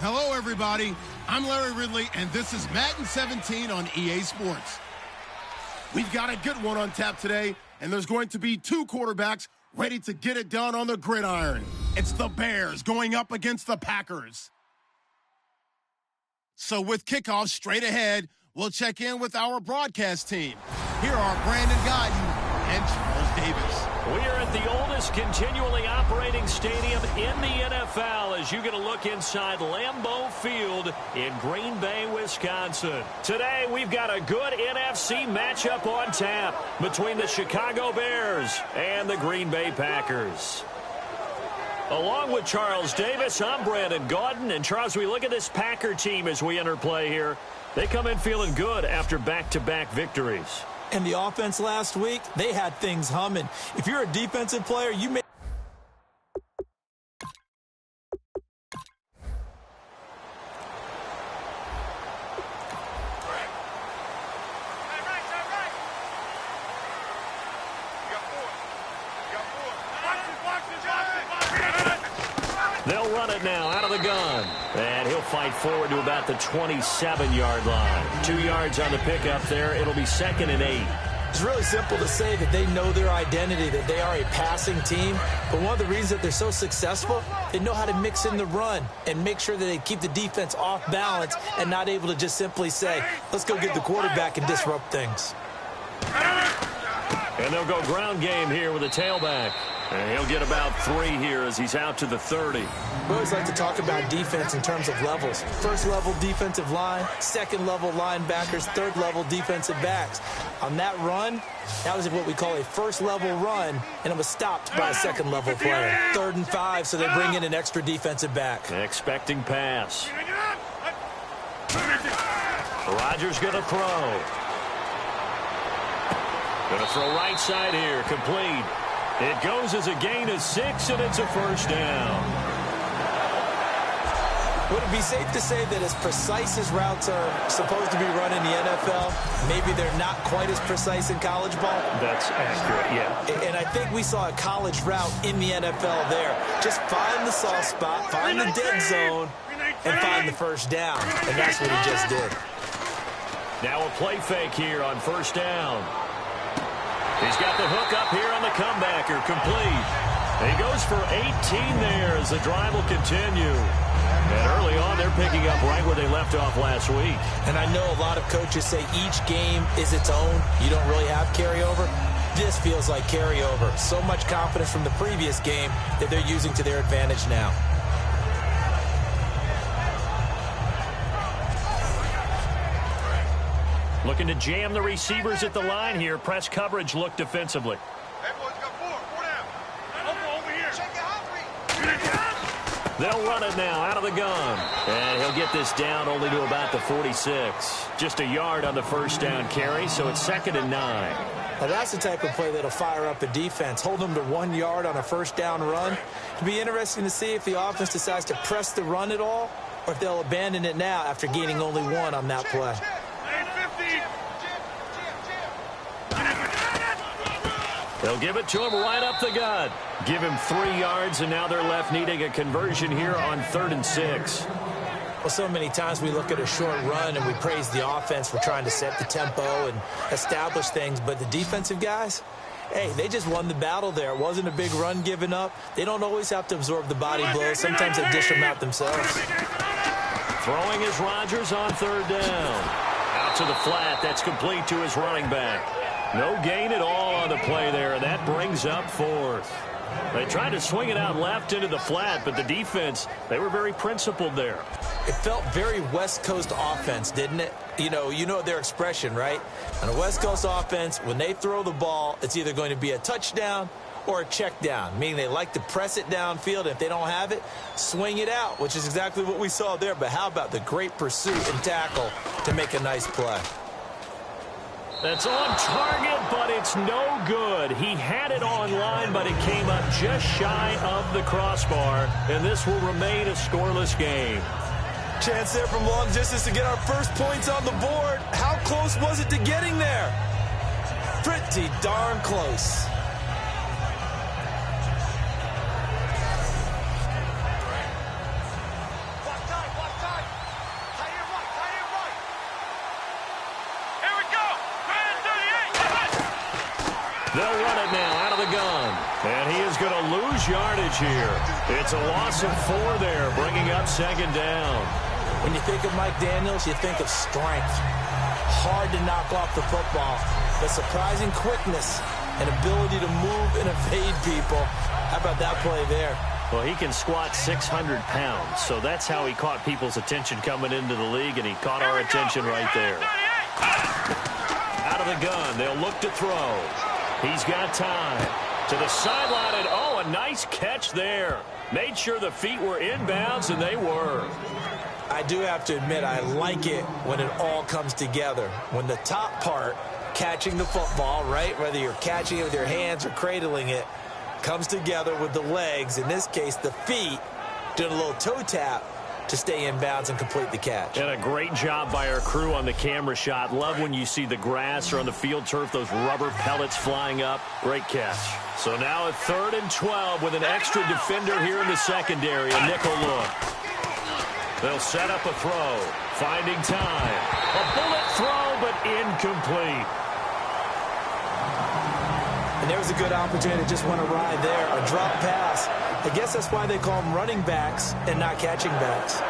Hello, everybody. I'm Larry Ridley, and this is Madden 17 on EA Sports. We've got a good one on tap today, and there's going to be two quarterbacks ready to get it done on the gridiron. It's the Bears going up against the Packers. So with kickoff straight ahead, we'll check in with our broadcast team. Here are Brandon Guyton and Charles Davis. We are at the oldest continually operating stadium in the NFL as you get a look inside Lambeau Field in Green Bay, Wisconsin. Today, we've got a good NFC matchup on tap between the Chicago Bears and the Green Bay Packers. Along with Charles Davis, I'm Brandon Guyton. And Charles, we look at this Packer team as we enter play here. They come in feeling good after back-to-back victories. And the offense last week, they had things humming. If you're a defensive player, you may... They'll run it now out of the gun. And he'll fight forward to about the 27-yard line. 2 yards on the pickup there. It'll be 2nd and 8. It's really simple to say that they know their identity, that they are a passing team. But one of the reasons that they're so successful, they know how to mix in the run and make sure that they keep the defense off balance and not able to just simply say, let's go get the quarterback and disrupt things. And they'll go ground game here with a tailback. And he'll get about 3 here as he's out to the 30. We always like to talk about defense in terms of levels. First level defensive line, second level linebackers, third level defensive backs. On that run, that was what we call a first level run, and it was stopped by a second level player. 3rd and 5, so they bring in an extra defensive back. Expecting pass. Rodgers going to throw. Going to throw right side here, complete. It goes as a gain of 6, and it's a first down. Would it be safe to say that as precise as routes are supposed to be run in the NFL, maybe they're not quite as precise in college ball? That's accurate, yeah. And I think we saw a college route in the NFL there. Just find the soft spot, find the dead zone, and find the first down. And that's what he just did. Now a play fake here on first down. He's got the hook up here on the comebacker, complete. And he goes for 18 there as the drive will continue. And early on, they're picking up right where they left off last week. And I know a lot of coaches say each game is its own. You don't really have carryover. This feels like carryover. So much confidence from the previous game that they're using to their advantage now. Looking to jam the receivers at the line here. Press coverage look defensively. They'll run it now out of the gun. And he'll get this down only to about the 46. Just a yard on the first down carry, so it's 2nd and 9. Now that's the type of play that'll fire up a defense. Hold them to 1 yard on a first down run. It'll be interesting to see if the offense decides to press the run at all or if they'll abandon it now after gaining only 1 on that play. They'll give it to him right up the gut. Give him 3 yards, and now they're left needing a conversion here on 3rd and 6. Well, so many times we look at a short run and we praise the offense for trying to set the tempo and establish things. But the defensive guys, hey, they just won the battle there. It wasn't a big run given up. They don't always have to absorb the body blows. Sometimes they dish them out themselves. Throwing is Rodgers on 3rd down. Out to the flat. That's complete to his running back. No gain at all on the play there, and that brings up 4th. They tried to swing it out left into the flat, but the defense, they were very principled there. It felt very West Coast offense, didn't it? You know their expression, right? On a West Coast offense, when they throw the ball, it's either going to be a touchdown or a check down, meaning they like to press it downfield. If they don't have it, swing it out, which is exactly what we saw there. But how about the great pursuit and tackle to make a nice play? That's on target, but it's no good. He had it on line, but it came up just shy of the crossbar, and this will remain a scoreless game. Chance there from long distance to get our first points on the board. How close was it to getting there? Pretty darn close. They'll run it now out of the gun. And he is going to lose yardage here. It's a loss of 4 there, bringing up second down. When you think of Mike Daniels, you think of strength. Hard to knock off the football, but surprising quickness and ability to move and evade people. How about that play there? Well, he can squat 600 pounds, so that's how he caught people's attention coming into the league, and he caught our attention right there. Out of the gun, they'll look to throw. He's got time. To the sideline, and oh, a nice catch there. Made sure the feet were inbounds, and they were. I do have to admit, I like it when it all comes together. When the top part, catching the football, right, whether you're catching it with your hands or cradling it, comes together with the legs, in this case the feet, doing a little toe tap to stay in bounds and complete the catch. And a great job by our crew on the camera shot. Love when you see the grass or on the field turf, those rubber pellets flying up. Great catch. So now a 3rd and 12 with an extra defender here in the secondary. A nickel look. They'll set up a throw. Finding time. A bullet throw, but incomplete. And there was a good opportunity to just went awry there. A drop pass. I guess that's why they call them running backs and not catching backs.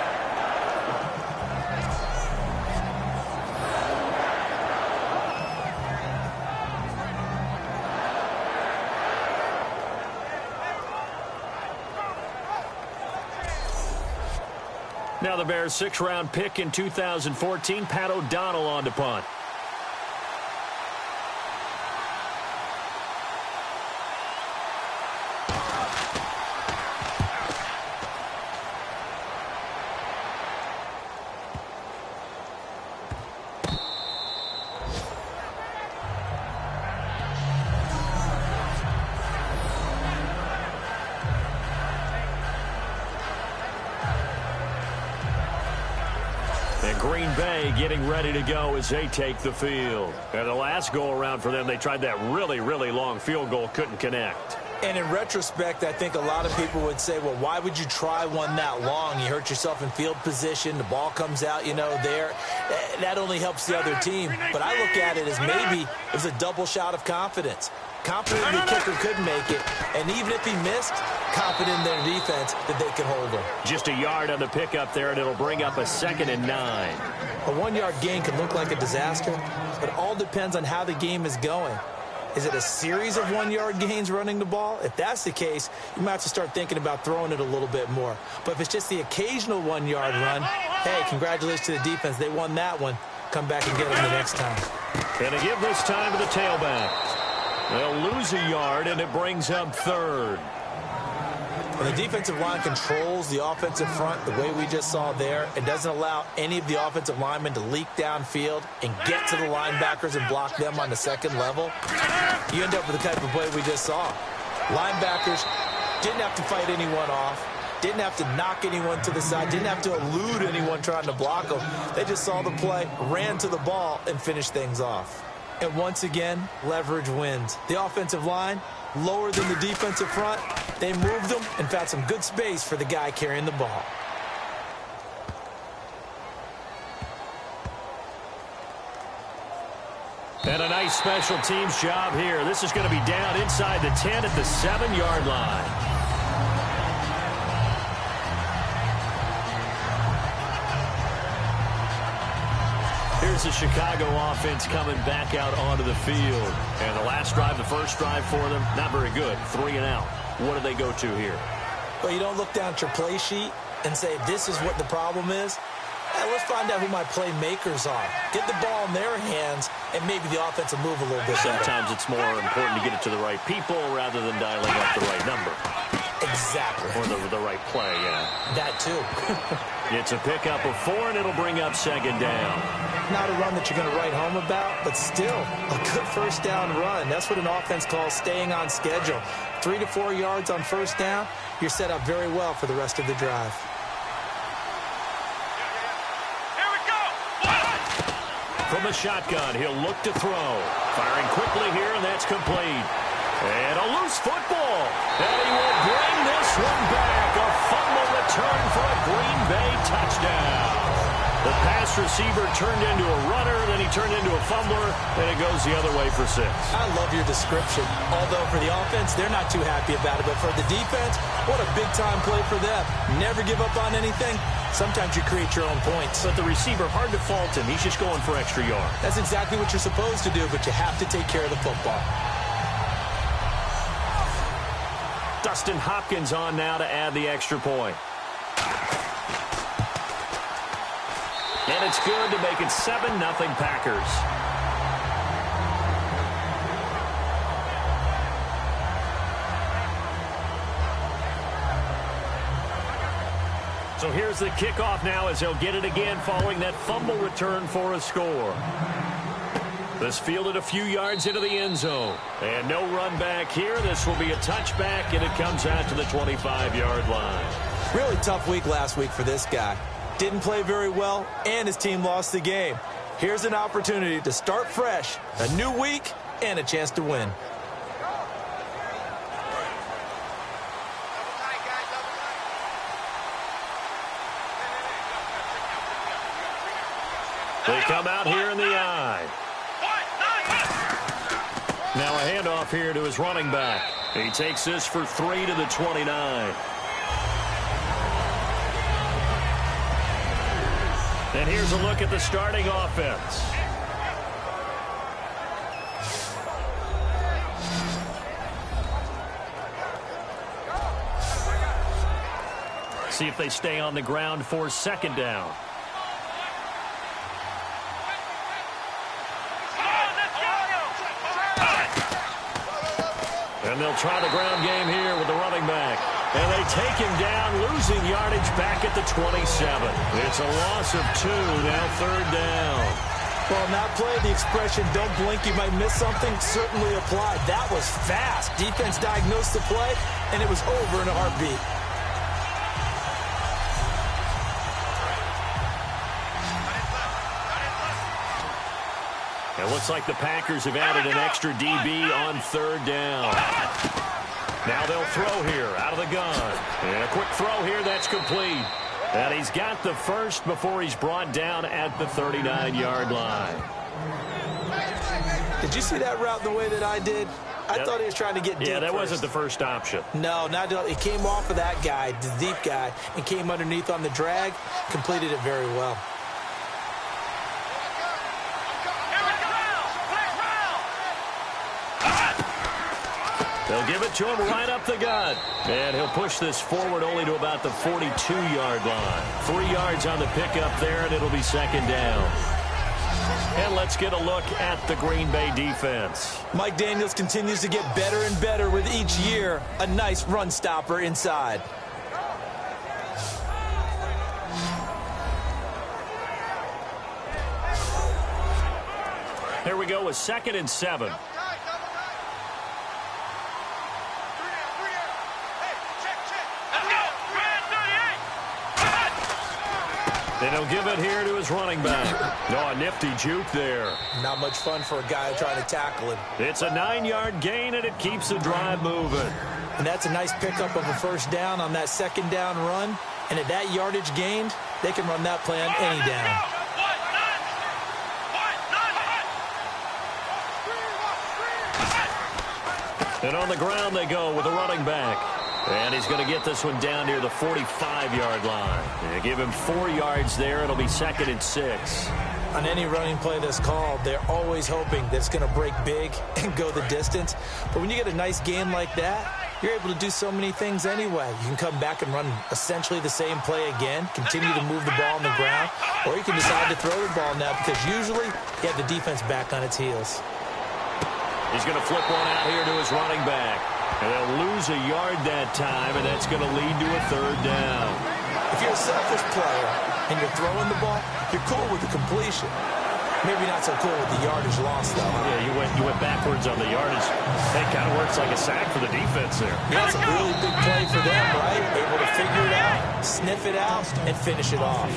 Now the Bears' 6th-round pick in 2014, Pat O'Donnell on to punt. Green Bay getting ready to go as they take the field. And the last go-around for them, they tried that really, really long field goal, couldn't connect. And in retrospect, I think a lot of people would say, well, why would you try one that long? You hurt yourself in field position. The ball comes out, there. That only helps the other team. But I look at it as maybe it was a double shot of confidence. Confident the kicker could make it. And even if he missed, confident in their defense that they could hold him. Just a yard on the pickup there, and it'll bring up a 2nd and 9. A 1-yard gain can look like a disaster. It all depends on how the game is going. Is it a series of 1-yard gains running the ball? If that's the case, you might have to start thinking about throwing it a little bit more. But if it's just the occasional 1-yard run, hey, congratulations to the defense. They won that one. Come back and get them the next time. Gonna give this time to the tailback. They'll lose a yard, and it brings up 3rd. When the defensive line controls the offensive front the way we just saw there, it doesn't allow any of the offensive linemen to leak downfield and get to the linebackers and block them on the second level, you end up with the type of play we just saw. Linebackers didn't have to fight anyone off, didn't have to knock anyone to the side, didn't have to elude anyone trying to block them. They just saw the play, ran to the ball, and finished things off. And once again, leverage wins. The offensive line, lower than the defensive front. They moved them and found some good space for the guy carrying the ball. And a nice special teams job here. This is going to be down inside the 10 at the 7-yard line. Here's the Chicago offense coming back out onto the field. And the last drive, the first drive for them, not very good. 3 and out. What do they go to here? Well, you don't look down at your play sheet and say, this is what the problem is. Let's find out who my playmakers are. Get the ball in their hands, and maybe the offense will move a little bit better. Sometimes it's more important to get it to the right people rather than dialing up the right number. Exactly. Or the right play, yeah. That too. It's a pickup of 4, and it'll bring up 2nd down. Not a run that you're going to write home about, but still a good first down run. That's what an offense calls staying on schedule. 3 to 4 yards on first down, you're set up very well for the rest of the drive. From the shotgun, he'll look to throw. Firing quickly here, and that's complete. And a loose football. And he will bring this one back. A fumble return for a Green Bay touchdown. The pass receiver turned into a runner, then he turned into a fumbler, and it goes the other way for 6. I love your description. Although for the offense, they're not too happy about it. But for the defense, what a big-time play for them. Never give up on anything. Sometimes you create your own points. But the receiver, hard to fault him. He's just going for extra yard. That's exactly what you're supposed to do, but you have to take care of the football. Dustin Hopkins on now to add the extra point. And it's good to make it 7-0 Packers. So here's the kickoff now as he'll get it again following that fumble return for a score. This fielded a few yards into the end zone. And no run back here. This will be a touchback, and it comes out to the 25-yard line. Really tough week last week for this guy. Didn't play very well, and his team lost the game. Here's an opportunity to start fresh, a new week, and a chance to win. They come out here in the I. Now a handoff here to his running back. He takes this for 3 to the 29. And here's a look at the starting offense. See if they stay on the ground for 2nd down. And they'll try the ground game here with the running back. And they take him down, losing yardage back at the 27. It's a loss of 2, now 3rd down. Well, on that play, the expression, don't blink, you might miss something, certainly applied. That was fast. Defense diagnosed the play, and it was over in a heartbeat. It looks like the Packers have added an extra DB on 3rd down. Now they'll throw here out of the gun. And a quick throw here, that's complete. And he's got the first before he's brought down at the 39-yard line. Did you see that route the way that I did? I thought he was trying to get deep. Yeah, that first. wasn't the first option. No, not at all. He came off of that guy, the deep guy, and came underneath on the drag, completed it very well. They'll give it to him right up the gut. And he'll push this forward only to about the 42-yard line. 3 yards on the pickup there, and it'll be 2nd down. And let's get a look at the Green Bay defense. Mike Daniels continues to get better and better with each year. A nice run stopper inside. Here we go with 2nd and 7. And he'll give it here to his running back. No, a nifty juke there. Not much fun for a guy trying to tackle him. It's a 9-yard gain, and it keeps the drive moving. And that's a nice pickup of a 1st down on that 2nd down run. And at that yardage gained, they can run that play on any down. And on the ground they go with the running back. And he's going to get this one down near the 45-yard line. They give him 4 yards there. It'll be 2nd and 6. On any running play that's called, they're always hoping that it's going to break big and go the distance. But when you get a nice game like that, you're able to do so many things anyway. You can come back and run essentially the same play again, continue to move the ball on the ground, or you can decide to throw the ball now because usually you have the defense back on its heels. He's going to flip one out here to his running back. And they'll lose a yard that time, and that's going to lead to a 3rd down. If you're a selfish player and you're throwing the ball, you're cool with the completion. Maybe not so cool with the yardage loss, though. Huh? Yeah, you went backwards on the yardage. That kind of works like a sack for the defense there. Yeah, it's a really big play for them, right? Able to figure it out, sniff it out, and finish it off.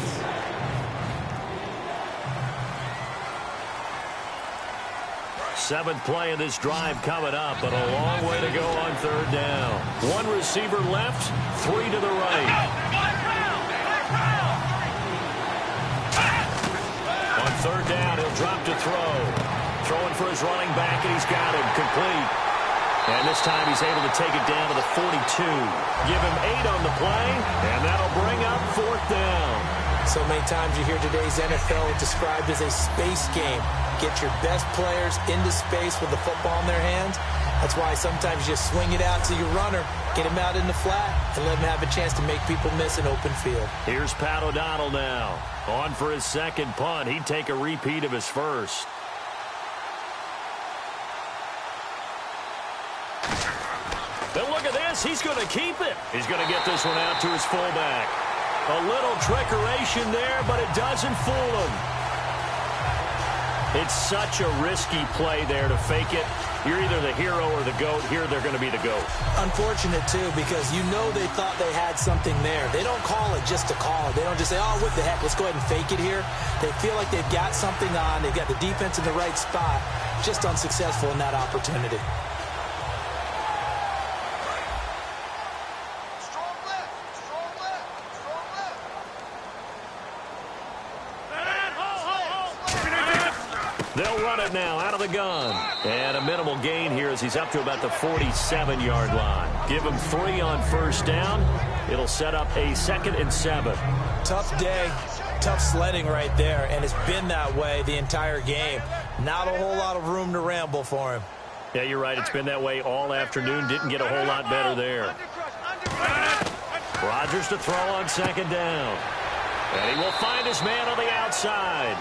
Seventh play of this drive coming up, but a long way to go on 3rd down. 1 receiver left, 3 to the right. drop to throw. Throwing for his running back, and he's got him complete. And this time he's able to take it down to the 42. Give him 8 on the play, and that'll bring up 4th down. So many times you hear today's NFL described as a space game. Get your best players into space with the football in their hands. That's why sometimes you just swing it out to your runner, get him out in the flat, and let him have a chance to make people miss an open field. Here's Pat O'Donnell now. On for his second punt. He'd take a repeat of his first. And look at this. He's going to keep it. He's going to get this one out to his fullback. A little trickeration there, but it doesn't fool him. It's such a risky play there to fake it. You're either the hero or the GOAT. Here they're going to be the GOAT. Unfortunate, too, because you know they thought they had something there. They don't call it just to call it. They don't just say, oh, what the heck, let's go ahead and fake it here. They feel like they've got something on. They've got the defense in the right spot. Just unsuccessful in that opportunity. They'll run it now out of the gun. And a minimal gain here as he's up to about the 47-yard line. Give him 3 on first down. It'll set up a 2nd and 7. Tough day, tough sledding right there, and it's been that way the entire game. Not a whole lot of room to ramble for him. Yeah, you're right. It's been that way all afternoon. Didn't get a whole lot better there. Rodgers to throw on 2nd down. And he will find his man on the outside.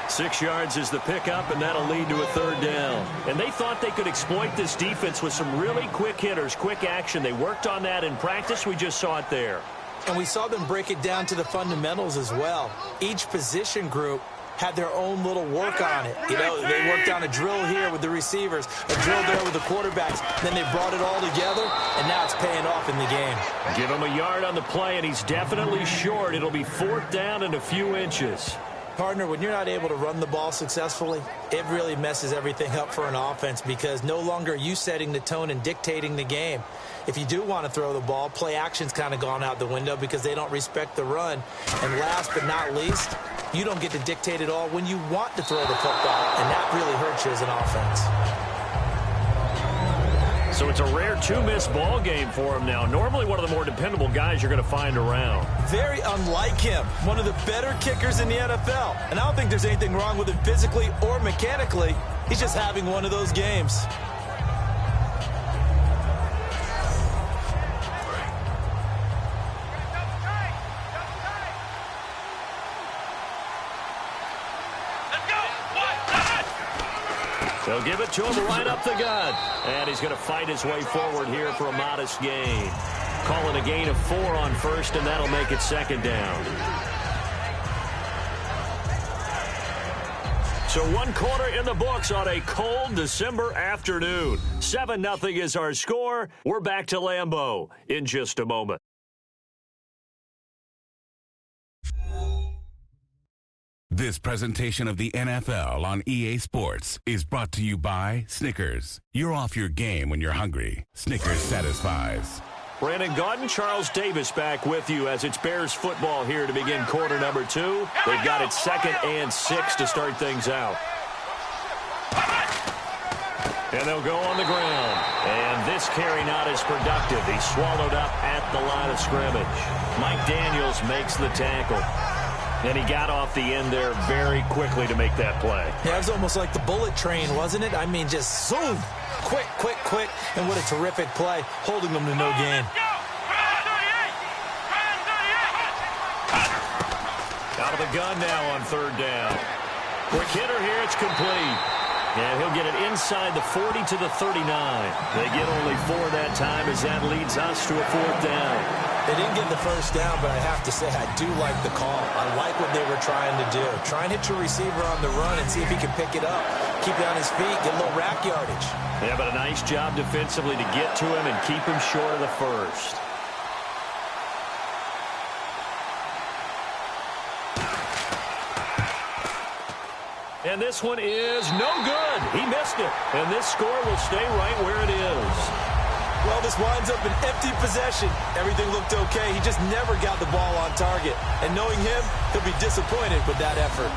6 yards is the pickup, and that'll lead to a 3rd down. And they thought they could exploit this defense with some really quick hitters, quick action. They worked on that in practice. We just saw it there. And we saw them break it down to the fundamentals as well. Each position group had their own little work on it. You know, they worked on a drill here with the receivers, a drill there with the quarterbacks. Then they brought it all together, and now it's paying off in the game. Give him a yard on the play, and he's definitely short. It'll be 4th down and a few inches. Partner, when you're not able to run the ball successfully, it really messes everything up for an offense because no longer are you setting the tone and dictating the game. If you do want to throw the ball, play action's kind of gone out the window because they don't respect the run. And last but not least, you don't get to dictate it all when you want to throw the football, and that really hurts you as an offense. So it's a rare 2-miss ball game for him now. Normally one of the more dependable guys you're going to find around. Very unlike him. One of the better kickers in the NFL. And I don't think there's anything wrong with him physically or mechanically. He's just having one of those games. They'll give it to him right up the gut. And he's going to fight his way forward here for a modest gain. Calling a gain of 4 on first, and that'll make it 2nd down. So 1 quarter in the books on a cold December afternoon. 7-0 is our score. We're back to Lambeau in just a moment. This presentation of the NFL on EA Sports is brought to you by Snickers. You're off your game when you're hungry. Snickers satisfies. Brandon Gaudin, Charles Davis back with you as it's Bears football here to begin quarter number 2. They've got it 2nd and 6 to start things out. And they'll go on the ground. And this carry not as productive. He's swallowed up at the line of scrimmage. Mike Daniels makes the tackle. And he got off the end there very quickly to make that play. Yeah, it was almost like the bullet train, wasn't it? I mean, just zoom. Quick, quick, quick. And what a terrific play, holding them to no gain. Out of the gun now on 3rd down. Quick hitter here, it's complete. And he'll get it inside the 40 to the 39. They get only 4 that time as that leads us to a 4th down. They didn't get the first down, but I have to say I do like the call. I like what they were trying to do. Try and hit your receiver on the run and see if he can pick it up. Keep it on his feet, get a little rack yardage. Yeah, but a nice job defensively to get to him and keep him short of the first. And this one is no good. He missed it. And this score will stay right where it is. Well, this winds up an empty possession. Everything looked okay. He just never got the ball on target. And knowing him, he'll be disappointed with that effort.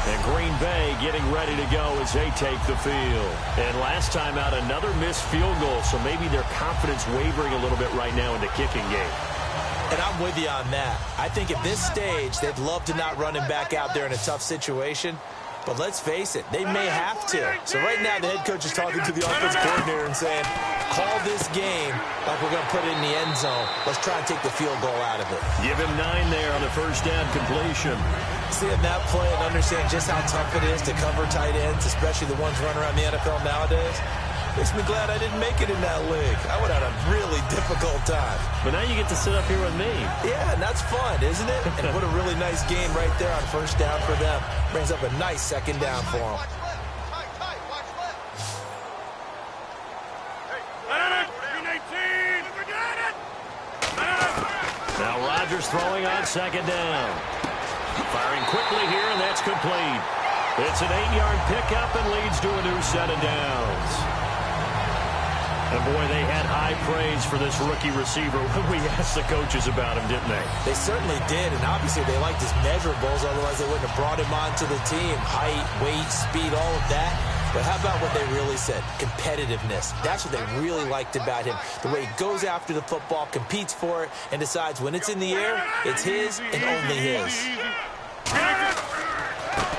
And Green Bay getting ready to go as they take the field. And last time out, another missed field goal, so maybe their confidence wavering a little bit right now in the kicking game. And I'm with you on that. I think at this stage, they'd love to not run him back out there in a tough situation. But let's face it, they may have to. So right now, the head coach is talking to the offense coordinator and saying, call this game like we're going to put it in the end zone. Let's try and take the field goal out of it. Give him 9 there on the first down completion. Seeing that play and understand just how tough it is to cover tight ends, especially the ones running around the NFL nowadays, makes me glad I didn't make it in that league. I would have had a really difficult time. But now you get to sit up here with me. Yeah, and that's fun, isn't it? And what a really nice game right there on first down for them. Brings up a nice second down for them. Now Rodgers throwing on second down. Firing quickly here, and that's complete. It's an 8-yard pickup and leads to a new set of downs. And, boy, they had high praise for this rookie receiver when we asked the coaches about him, didn't they? They certainly did, and obviously they liked his measurables, otherwise they wouldn't have brought him onto the team. Height, weight, speed, all of that. But how about what they really said? Competitiveness. That's what they really liked about him. The way he goes after the football, competes for it, and decides when it's in the air, it's his and only his.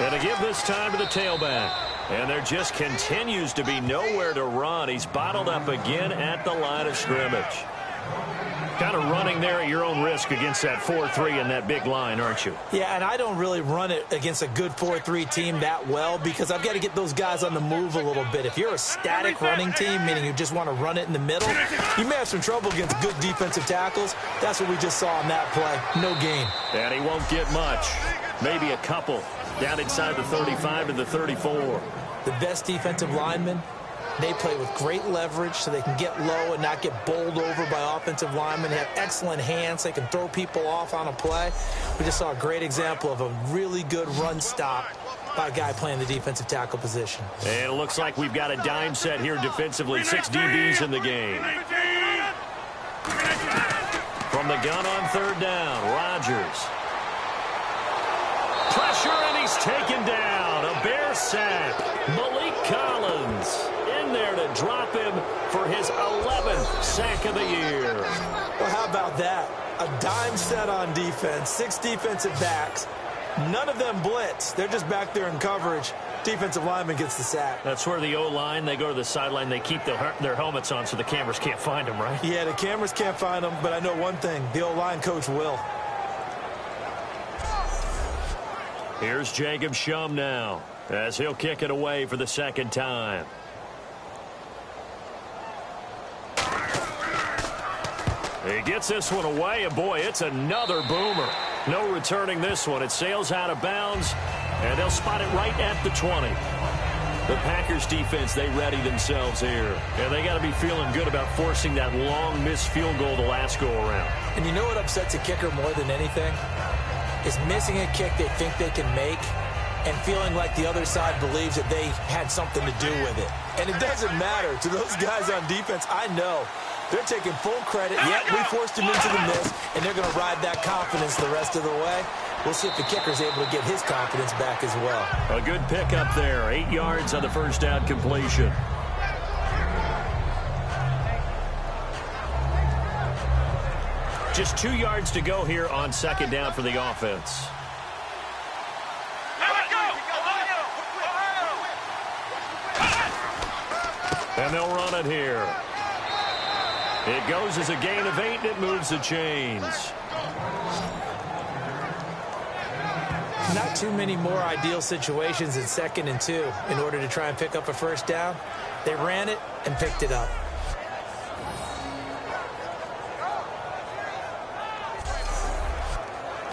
And to give this time to the tailback. And there just continues to be nowhere to run. He's bottled up again at the line of scrimmage. Kind of running there at your own risk against that 4-3 and that big line, aren't you? Yeah, and I don't really run it against a good 4-3 team that well because I've got to get those guys on the move a little bit. If you're a static running team, meaning you just want to run it in the middle, you may have some trouble against good defensive tackles. That's what we just saw on that play. No gain. And he won't get much. Maybe a couple. Down inside the 35 to the 34. The best defensive linemen, they play with great leverage so they can get low and not get bowled over by offensive linemen. They have excellent hands. They can throw people off on a play. We just saw a great example of a really good run stop by a guy playing the defensive tackle position. And it looks like we've got a dime set here defensively. 6 DBs in the game. From the gun on third down, Rodgers. Pressure, and he's taken down. A Bear sack. Malik Collins in there to drop him for his 11th sack of the year. Well, how about that? A dime set on defense, 6 defensive backs. None of them blitz. They're just back there in coverage. Defensive lineman gets the sack. That's where the O-line, they go to the sideline, they keep their helmets on so the cameras can't find them, right? Yeah, the cameras can't find them, but I know one thing. The O-line coach will. Here's Jacob Shum now as he'll kick it away for the second time. He gets this one away, and boy, it's another boomer. No returning this one. It sails out of bounds, and they'll spot it right at the 20. The Packers defense, they ready themselves here. And they got to be feeling good about forcing that long missed field goal the last go around. And you know what upsets a kicker more than anything? Is missing a kick they think they can make and feeling like the other side believes that they had something to do with it. And it doesn't matter. To those guys on defense, I know they're taking full credit. Yet we forced him into the miss, and they're going to ride that confidence the rest of the way. We'll see if the kicker's able to get his confidence back as well. A good pickup there. 8 yards on the first down completion. Just 2 yards to go here on second down for the offense. And they'll run it here. It goes as a gain of 8, and it moves the chains. Not too many more ideal situations in 2nd and 2 in order to try and pick up a first down. They ran it and picked it up.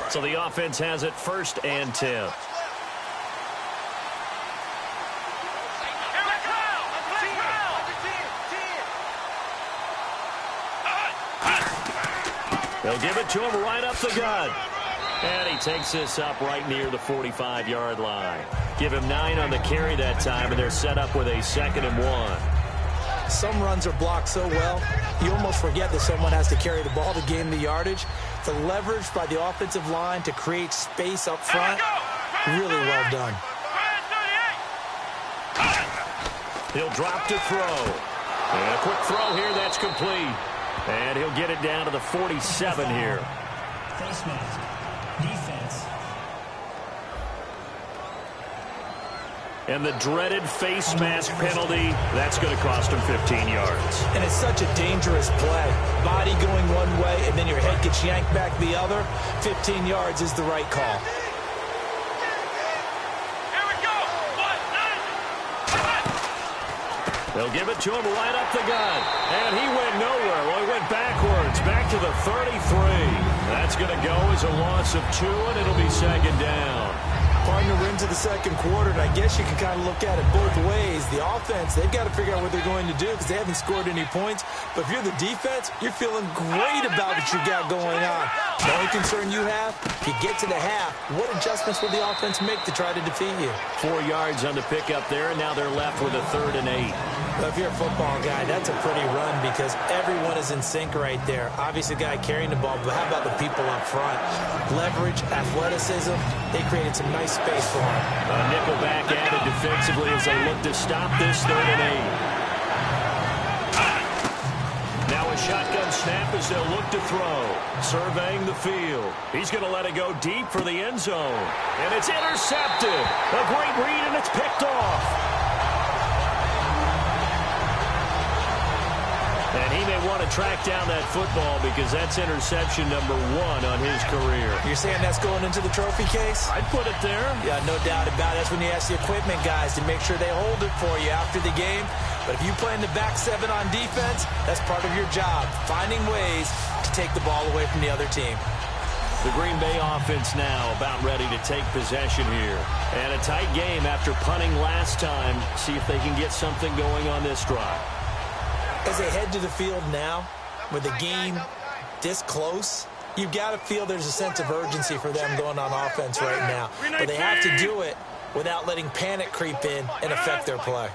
So the offense has it 1st and 10. They'll give it to him right up the gut. And he takes this up right near the 45-yard line. Give him 9 on the carry that time, and they're set up with a 2nd and 1. Some runs are blocked so well, you almost forget that someone has to carry the ball to gain the yardage. The leverage by the offensive line to create space up front, really well done. He'll drop to throw. And a quick throw here, that's complete. And he'll get it down to the 47 here. Face mask. Defense. And the dreaded face mask penalty, that's going to cost him 15 yards. And it's such a dangerous play. Body going one way, and then your head gets yanked back the other. 15 yards is the right call. Here we go. They'll give it to him right up the gut. And he went nowhere. Well, he went backwards, back to the 33. That's going to go as a loss of 2, and it'll be second down. Partner, we're into the second quarter, and I guess you can kind of look at it both ways. The offense, they've got to figure out what they're going to do because they haven't scored any points. But if you're the defense, you're feeling great about what you got going on. The only concern you have, if you get to the half, what adjustments will the offense make to try to defeat you? 4 yards on the pickup there, and now they're left with a 3rd and 8. Well, if you're a football guy, that's a pretty run because everyone is in sync right there. Obviously, the guy carrying the ball, but how about the people up front? Leverage, athleticism, they created some nice space for him. A nickel back added defensively as they look to stop this 3rd and 8. Now a shotgun snap as they'll look to throw. Surveying the field. He's going to let it go deep for the end zone. And it's intercepted. A great read, and it's picked off. And he may want to track down that football because that's interception number 1 on his career. You're saying that's going into the trophy case? I'd put it there. Yeah, no doubt about it. That's when you ask the equipment guys to make sure they hold it for you after the game. But if you play in the back 7 on defense, that's part of your job, finding ways to take the ball away from the other team. The Green Bay offense now about ready to take possession here. And a tight game after punting last time. See if they can get something going on this drive. As they head to the field now, with the game this close, you've got to feel there's a sense of urgency for them going on offense right now. But they have to do it without letting panic creep in and affect their play.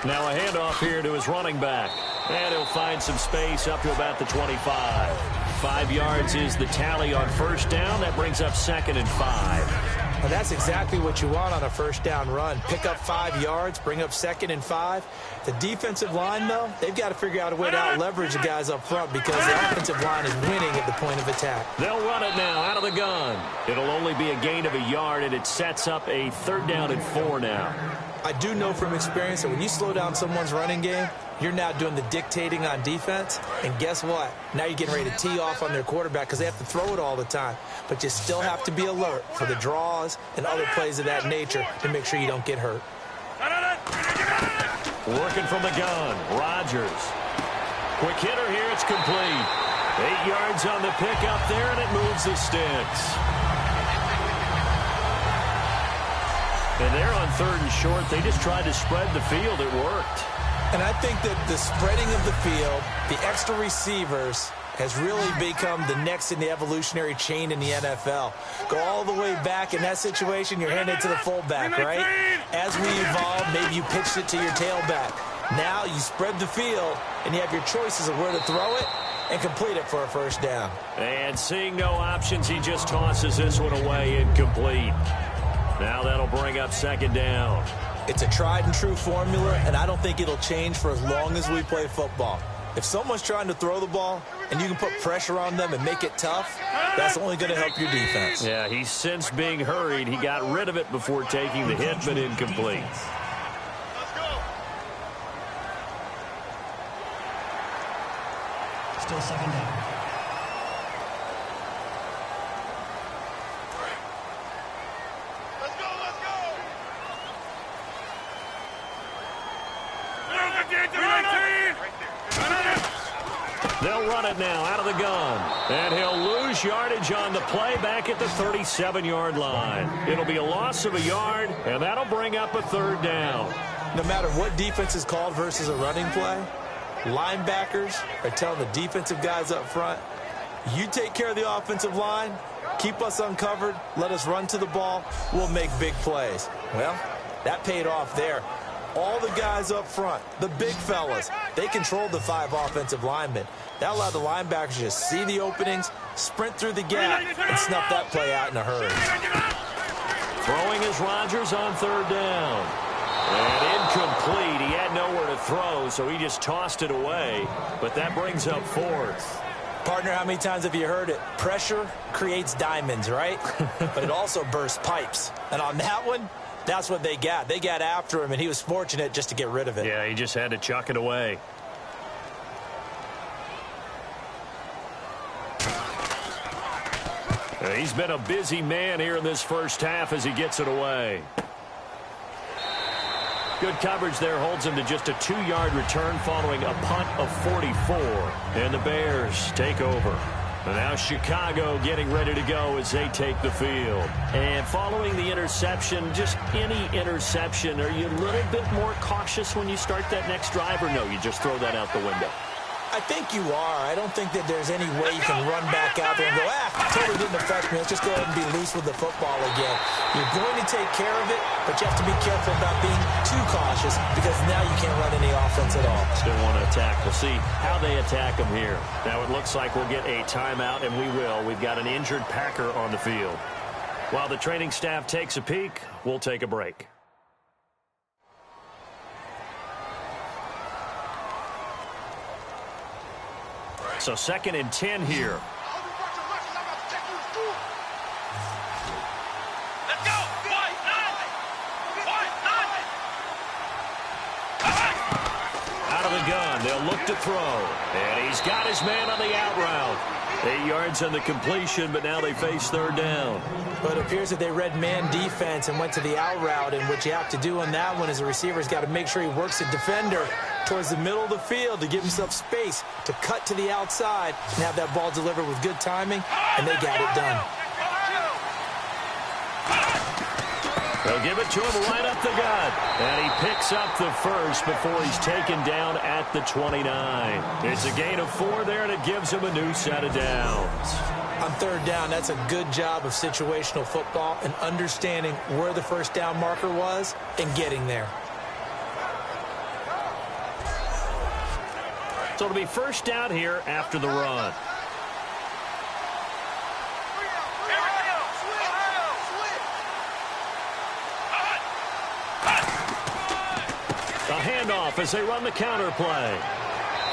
Now a handoff here to his running back. And he'll find some space up to about the 25. 5 yards is the tally on first down. That brings up 2nd and 5. Well, that's exactly what you want on a first down run. Pick up 5 yards, bring up 2nd and 5. The defensive line, though, they've got to figure out a way to out-leverage the guys up front because the offensive line is winning at the point of attack. They'll run it now out of the gun. It'll only be a gain of a yard, and it sets up a 3rd down and 4 now. I do know from experience that when you slow down someone's running game, you're now doing the dictating on defense. And guess what? Now you're getting ready to tee off on their quarterback because they have to throw it all the time. But you still have to be alert for the draws and other plays of that nature to make sure you don't get hurt. Working from the gun, Rodgers. Quick hitter here, it's complete. 8 yards on the pickup there, and it moves the sticks. And they're on 3rd and short. They just tried to spread the field. It worked. And I think that the spreading of the field, the extra receivers, has really become the next in the evolutionary chain in the NFL. Go all the way back in that situation, you're handed to the fullback, right? As we evolve, maybe you pitched it to your tailback. Now you spread the field, and you have your choices of where to throw it and complete it for a first down. And seeing no options, he just tosses this one away incomplete. Now that'll bring up 2nd down. It's a tried and true formula, and I don't think it'll change for as long as we play football. If someone's trying to throw the ball and you can put pressure on them and make it tough, that's only going to help your defense. Yeah, he's since being hurried. He got rid of it before taking the hit, but incomplete. Still 2nd down. They'll run it now out of the gun. And he'll lose yardage on the play back at the 37-yard line. It'll be a loss of a yard, and that'll bring up a 3rd down. No matter what defense is called versus a running play, linebackers are telling the defensive guys up front, you take care of the offensive line, keep us uncovered, let us run to the ball, we'll make big plays. Well, that paid off there. All the guys up front, the big fellas, they controlled the 5 offensive linemen. That allowed the linebackers to just see the openings, sprint through the gap, and snuff that play out in a hurry. Throwing is Rodgers on third down. And incomplete. He had nowhere to throw, so he just tossed it away. But that brings up fourth. Partner, how many times have you heard it? Pressure creates diamonds, right? But it also bursts pipes. And on that one, that's what they got. They got after him, and he was fortunate just to get rid of it. Yeah, he just had to chuck it away. He's been a busy man here in this first half as he gets it away. Good coverage there holds him to just a 2-yard return following a punt of 44. And the Bears take over. And now Chicago getting ready to go as they take the field. And following the interception, just any interception, are you a little bit more cautious when you start that next drive, or no, you just throw that out the window? I think you are. I don't think that there's any way you can run back out there and go, totally didn't affect me. Let's just go ahead and be loose with the football again. You're going to take care of it, but you have to be careful about being too cautious because now you can't run any offense at all. Still want to attack. We'll see how they attack them here. Now it looks like we'll get a timeout, and we will. We've got an injured Packer on the field. While the training staff takes a peek, we'll take a break. So 2nd and 10 here. Let's go. Out of the gun, they'll look to throw. And he's got his man on the out route. 8 yards on the completion, but now they face third down. But it appears that they read man defense and went to the out route, and what you have to do on that one is the receiver's got to make sure he works the defender towards the middle of the field to give himself space to cut to the outside and have that ball delivered with good timing, and they got it done. They'll give it to him right up the gut. And he picks up the first before he's taken down at the 29. It's a gain of 4 there, and it gives him a new set of downs. On third down, that's a good job of situational football and understanding where the first down marker was and getting there. So it'll be first down here after the run. A handoff as they run the counter play.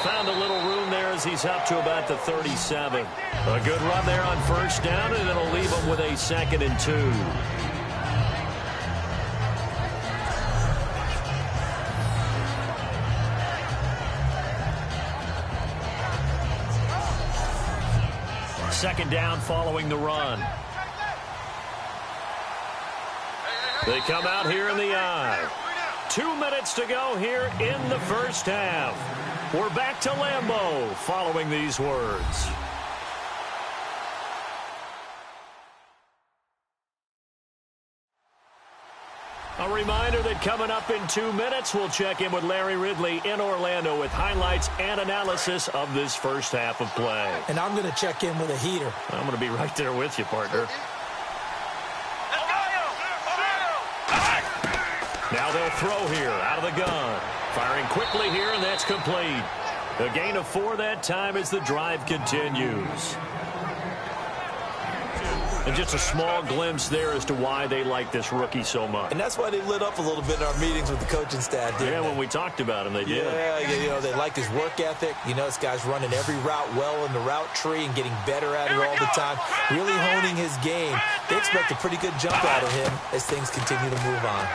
Found a little room there as he's up to about the 37. A good run there on first down, and it'll leave him with a 2nd and 2. Second down following the run. They come out here in the I. 2 minutes to go here in the first half. We're back to Lambeau following these words. A reminder that coming up in 2 minutes, we'll check in with Larry Ridley in Orlando with highlights and analysis of this first half of play. And I'm going to check in with a heater. I'm going to be right there with you, partner. Now they'll throw here out of the gun. Firing quickly here, and that's complete. A gain of 4 that time as the drive continues. And just a small glimpse there as to why they like this rookie so much. And that's why they lit up a little bit in our meetings with the coaching staff, didn't they? When we talked about him, they did. Yeah, you know, they like his work ethic. You know, this guy's running every route well in the route tree and getting better at it all the time, really honing his game. They expect a pretty good jump out of him as things continue to move on.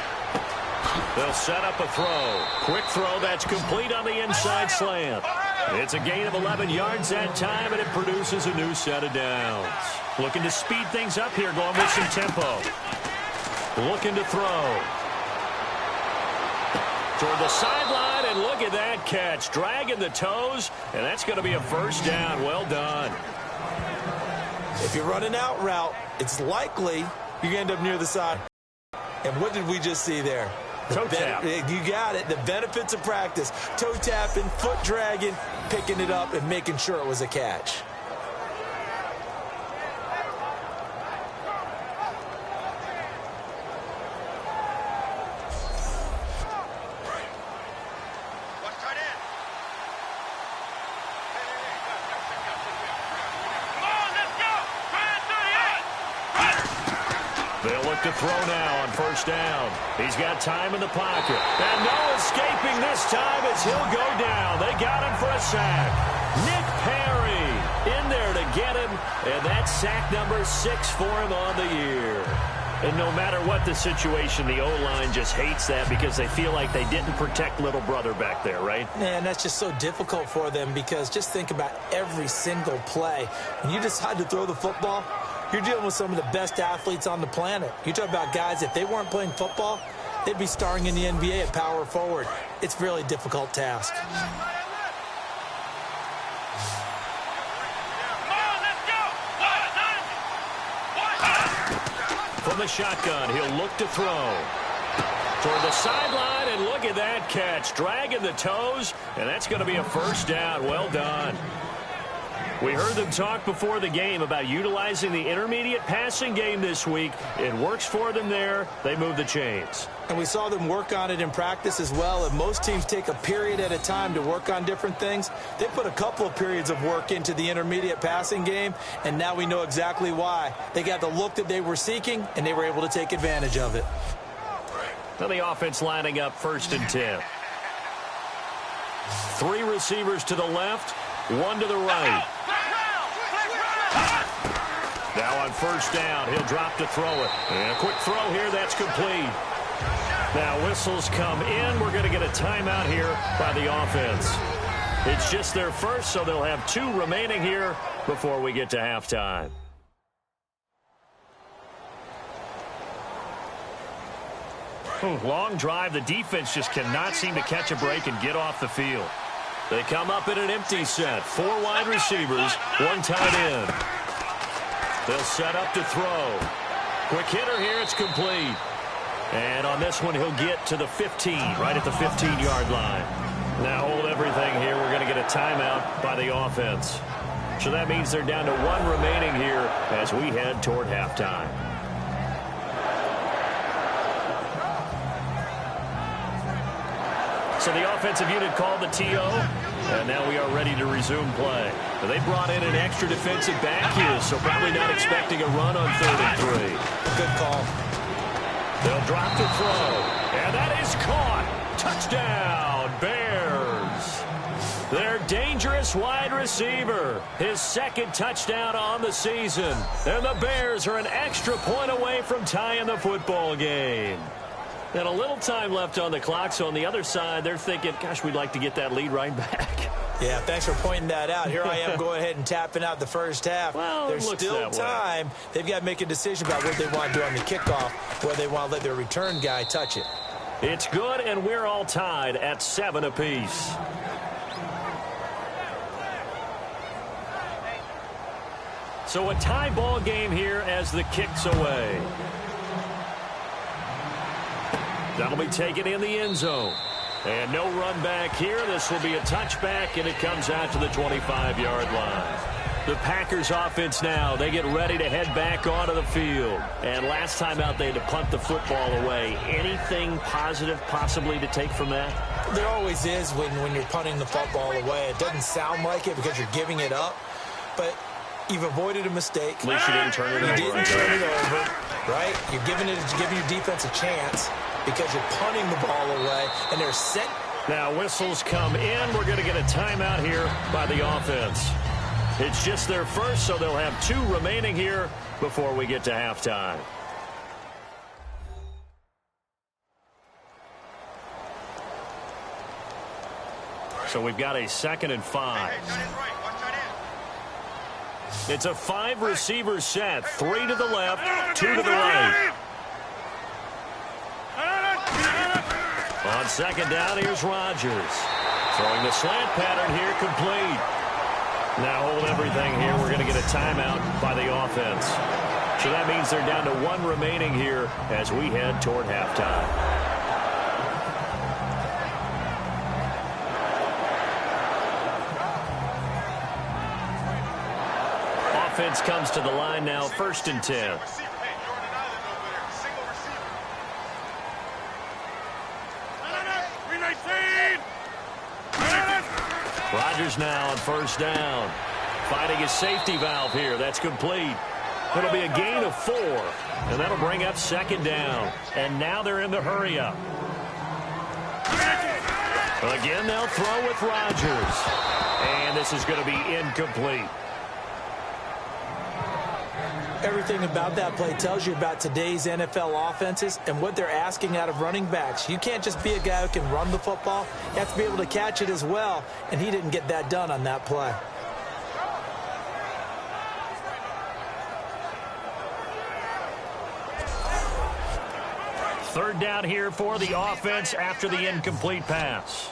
They'll set up a throw. Quick throw that's complete on the inside slant. It's a gain of 11 yards that time, and it produces a new set of downs. Looking to speed things up here, going with some tempo. Looking to throw. Toward the sideline, and look at that catch. Dragging the toes, and that's going to be a first down. Well done. If you're running out route, it's likely you're going to end up near the side. And what did we just see there? Toe tap. You got it. The benefits of practice. Toe tapping, foot dragging, picking it up, and making sure it was a catch. They'll look to throw now on first down. He's got time in the pocket. And no escaping this time as he'll go down. They got him for a sack. Nick Perry in there to get him. And that's sack number 6 for him on the year. And no matter what the situation, the O-line just hates that because they feel like they didn't protect little brother back there, right? Man, that's just so difficult for them because just think about every single play. When you decide to throw the football, you're dealing with some of the best athletes on the planet. You talk about guys, if they weren't playing football, they'd be starring in the NBA at power forward. It's a really difficult task. From the shotgun, he'll look to throw. Toward the sideline, and look at that catch. Dragging the toes, and that's going to be a first down. Well done. We heard them talk before the game about utilizing the intermediate passing game this week. It works for them there. They move the chains. And we saw them work on it in practice as well. And most teams take a period at a time to work on different things. They put a couple of periods of work into the intermediate passing game, and now we know exactly why. They got the look that they were seeking, and they were able to take advantage of it. Now the offense lining up 1st and 10. 3 receivers to the left, 1 to the right. Now on first down, he'll drop to throw it. And a quick throw here, that's complete. Now whistles come in. We're going to get a timeout here by the offense. It's just their first, so they'll have 2 remaining here before we get to halftime. Long drive. The defense just cannot seem to catch a break and get off the field. They come up in an empty set. 4 wide receivers, 1 tight end. They'll set up to throw. Quick hitter here. It's complete. And on this one, he'll get to the 15, right at the 15-yard line. Now hold everything here. We're going to get a timeout by the offense. So that means they're down to 1 remaining here as we head toward halftime. So the offensive unit called the TO, and now we are ready to resume play. They brought in an extra defensive back here, so probably not expecting a run on 3rd and 3. Good call. They'll drop to throw, and that is caught. Touchdown, Bears. Their dangerous wide receiver, his 2nd touchdown on the season. And the Bears are an extra point away from tying the football game. And a little time left on the clock, so on the other side, they're thinking, gosh, we'd like to get that lead right back. Yeah, thanks for pointing that out. Here I am going ahead and tapping out the first half. Well, there's still time. They've got to make a decision about what they want to do on the kickoff, whether they want to let their return guy touch it. It's good, and we're all tied at 7 apiece. So a tie ball game here as the kick's away. That'll be taken in the end zone. And no run back here. This will be a touchback, and it comes out to the 25-yard line. The Packers offense now, they get ready to head back onto the field. And last time out, they had to punt the football away. Anything positive possibly to take from that? There always is when you're punting the football away. It doesn't sound like it because you're giving it up, but you've avoided a mistake. At least you didn't turn it over. You didn't turn it over, right? You're giving your defense a chance because you're punting the ball away, and they're set. Now whistles come in. We're going to get a timeout here by the offense. It's just their first, so they'll have 2 remaining here before we get to halftime. So we've got a 2nd and 5. It's a 5-receiver set. 3 to the left, 2 to the right. On 2nd down, here's Rodgers. Throwing the slant pattern here, complete. Now hold everything here. We're going to get a timeout by the offense. So that means they're down to 1 remaining here as we head toward halftime. Offense comes to the line now, 1st and 10. Rodgers now on 1st down. Finding his safety valve here. That's complete. It'll be a gain of 4, and that'll bring up second down. And now they're in the hurry up. Again, they'll throw with Rodgers. And this is going to be incomplete. Everything about that play tells you about today's NFL offenses and what they're asking out of running backs. You can't just be a guy who can run the football. You have to be able to catch it as well, and he didn't get that done on that play. Third down here for the offense after the incomplete pass.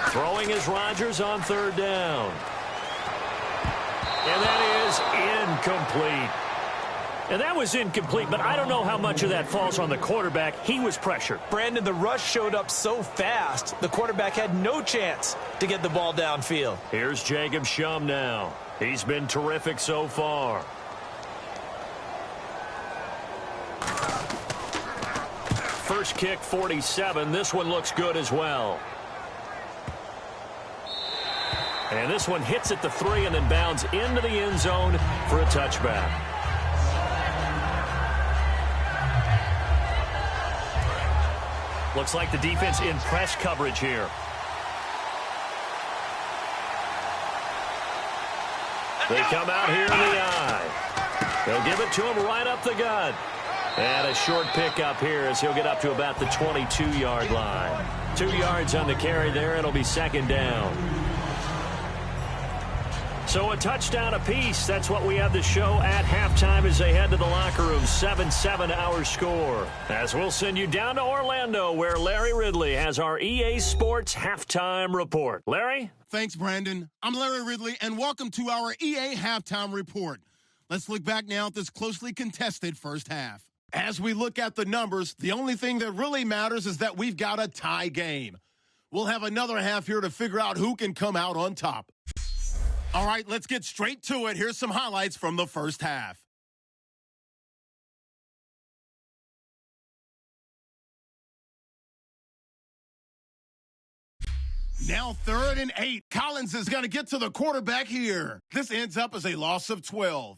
Throwing is Rodgers on third down. And that is incomplete. And that was incomplete, but I don't know how much of that falls on the quarterback. He was pressured. Brandon, the rush showed up so fast, the quarterback had no chance to get the ball downfield. Here's Jacob Shum now. He's been terrific so far. First kick, 47. This one looks good as well. And this one hits at the 3 and then bounds into the end zone for a touchback. Looks like the defense in press coverage here. They come out here in the eye. They'll give it to him right up the gut. And a short pickup here as he'll get up to about the 22-yard line. 2 yards on the carry there. It'll be second down. So a touchdown apiece. That's what we have to show at halftime as they head to the locker room. 7-7 our score. As we'll send you down to Orlando where Larry Ridley has our EA Sports halftime report. Larry? Thanks, Brandon. I'm Larry Ridley, and welcome to our EA halftime report. Let's look back now at this closely contested first half. As we look at the numbers, the only thing that really matters is that we've got a tie game. We'll have another half here to figure out who can come out on top. All right, let's get straight to it. Here's some highlights from the first half. Now 3rd and 8. Collins is going to get to the quarterback here. This ends up as a loss of 12.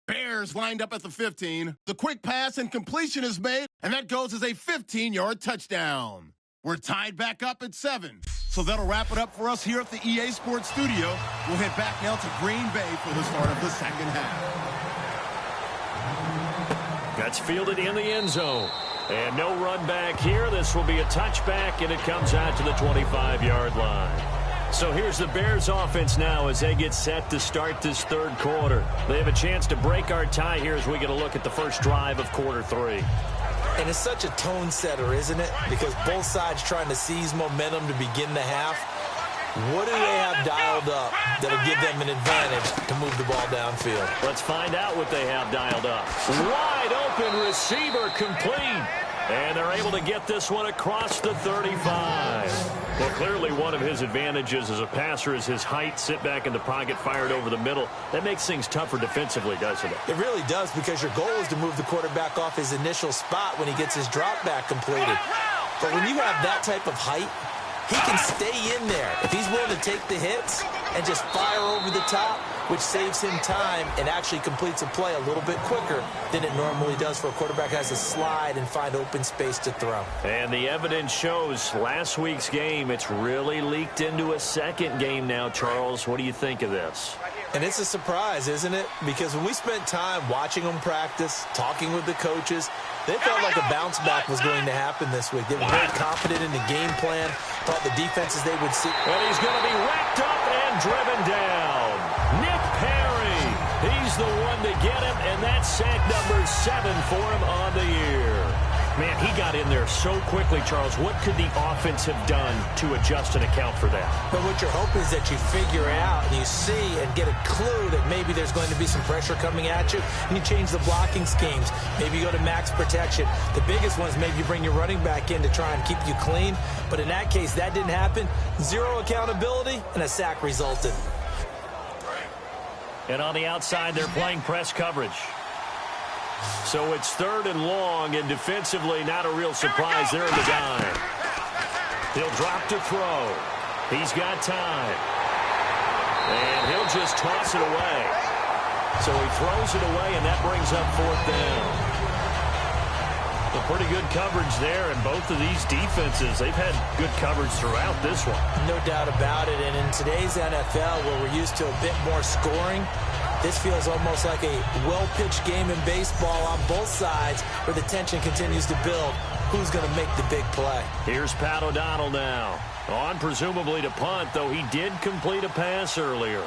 Bears lined up at the 15. The quick pass and completion is made, and that goes as a 15-yard touchdown. We're tied back up at 7. So that'll wrap it up for us here at the EA Sports Studio. We'll head back now to Green Bay for the start of the second half. That's fielded in the end zone. And no run back here. This will be a touchback, and it comes out to the 25-yard line. So here's the Bears offense now as they get set to start this third quarter. They have a chance to break our tie here as we get a look at the first drive of quarter 3. And it's such a tone setter, isn't it? Because both sides trying to seize momentum to begin the half. What do they have dialed up that'll give them an advantage to move the ball downfield? Let's find out what they have dialed up. Wide open receiver complete. And they're able to get this one across the 35. Well, clearly one of his advantages as a passer is his height. Sit back in the pocket, fired over the middle. That makes things tougher defensively, doesn't it? It really does, because your goal is to move the quarterback off his initial spot when he gets his drop back completed. But when you have that type of height, he can stay in there if he's willing to take the hits and just fire over the top, which saves him time and actually completes a play a little bit quicker than it normally does for a quarterback who has to slide and find open space to throw. And the evidence shows last week's game, it's really leaked into a second game now, Charles. What do you think of this? And it's a surprise, isn't it? Because when we spent time watching them practice, talking with the coaches, they felt like a bounce back was going to happen this week. They were very confident in the game plan, thought the defenses they would see. And he's going to be wrapped up and driven down. Nick Perry, he's the one to get him, and that's sack number 7 for him on the year. Man, he got in there so quickly, Charles. What could the offense have done to adjust and account for that? But what you're hoping is that you figure out and you see and get a clue that maybe there's going to be some pressure coming at you, and you change the blocking schemes. Maybe you go to max protection. The biggest one is maybe you bring your running back in to try and keep you clean. But in that case, that didn't happen. 0 accountability, and a sack resulted. And on the outside, they're playing press coverage. So it's 3rd and long, and defensively not a real surprise there in the dime. He'll drop to throw. He's got time. And he'll just toss it away. So he throws it away, and that brings up 4th down. A pretty good coverage there, and both of these defenses, they've had good coverage throughout this one. No doubt about it, and in today's NFL, where we're used to a bit more scoring, this feels almost like a well-pitched game in baseball on both sides where the tension continues to build. Who's going to make the big play? Here's Pat O'Donnell now. On presumably to punt, though he did complete a pass earlier.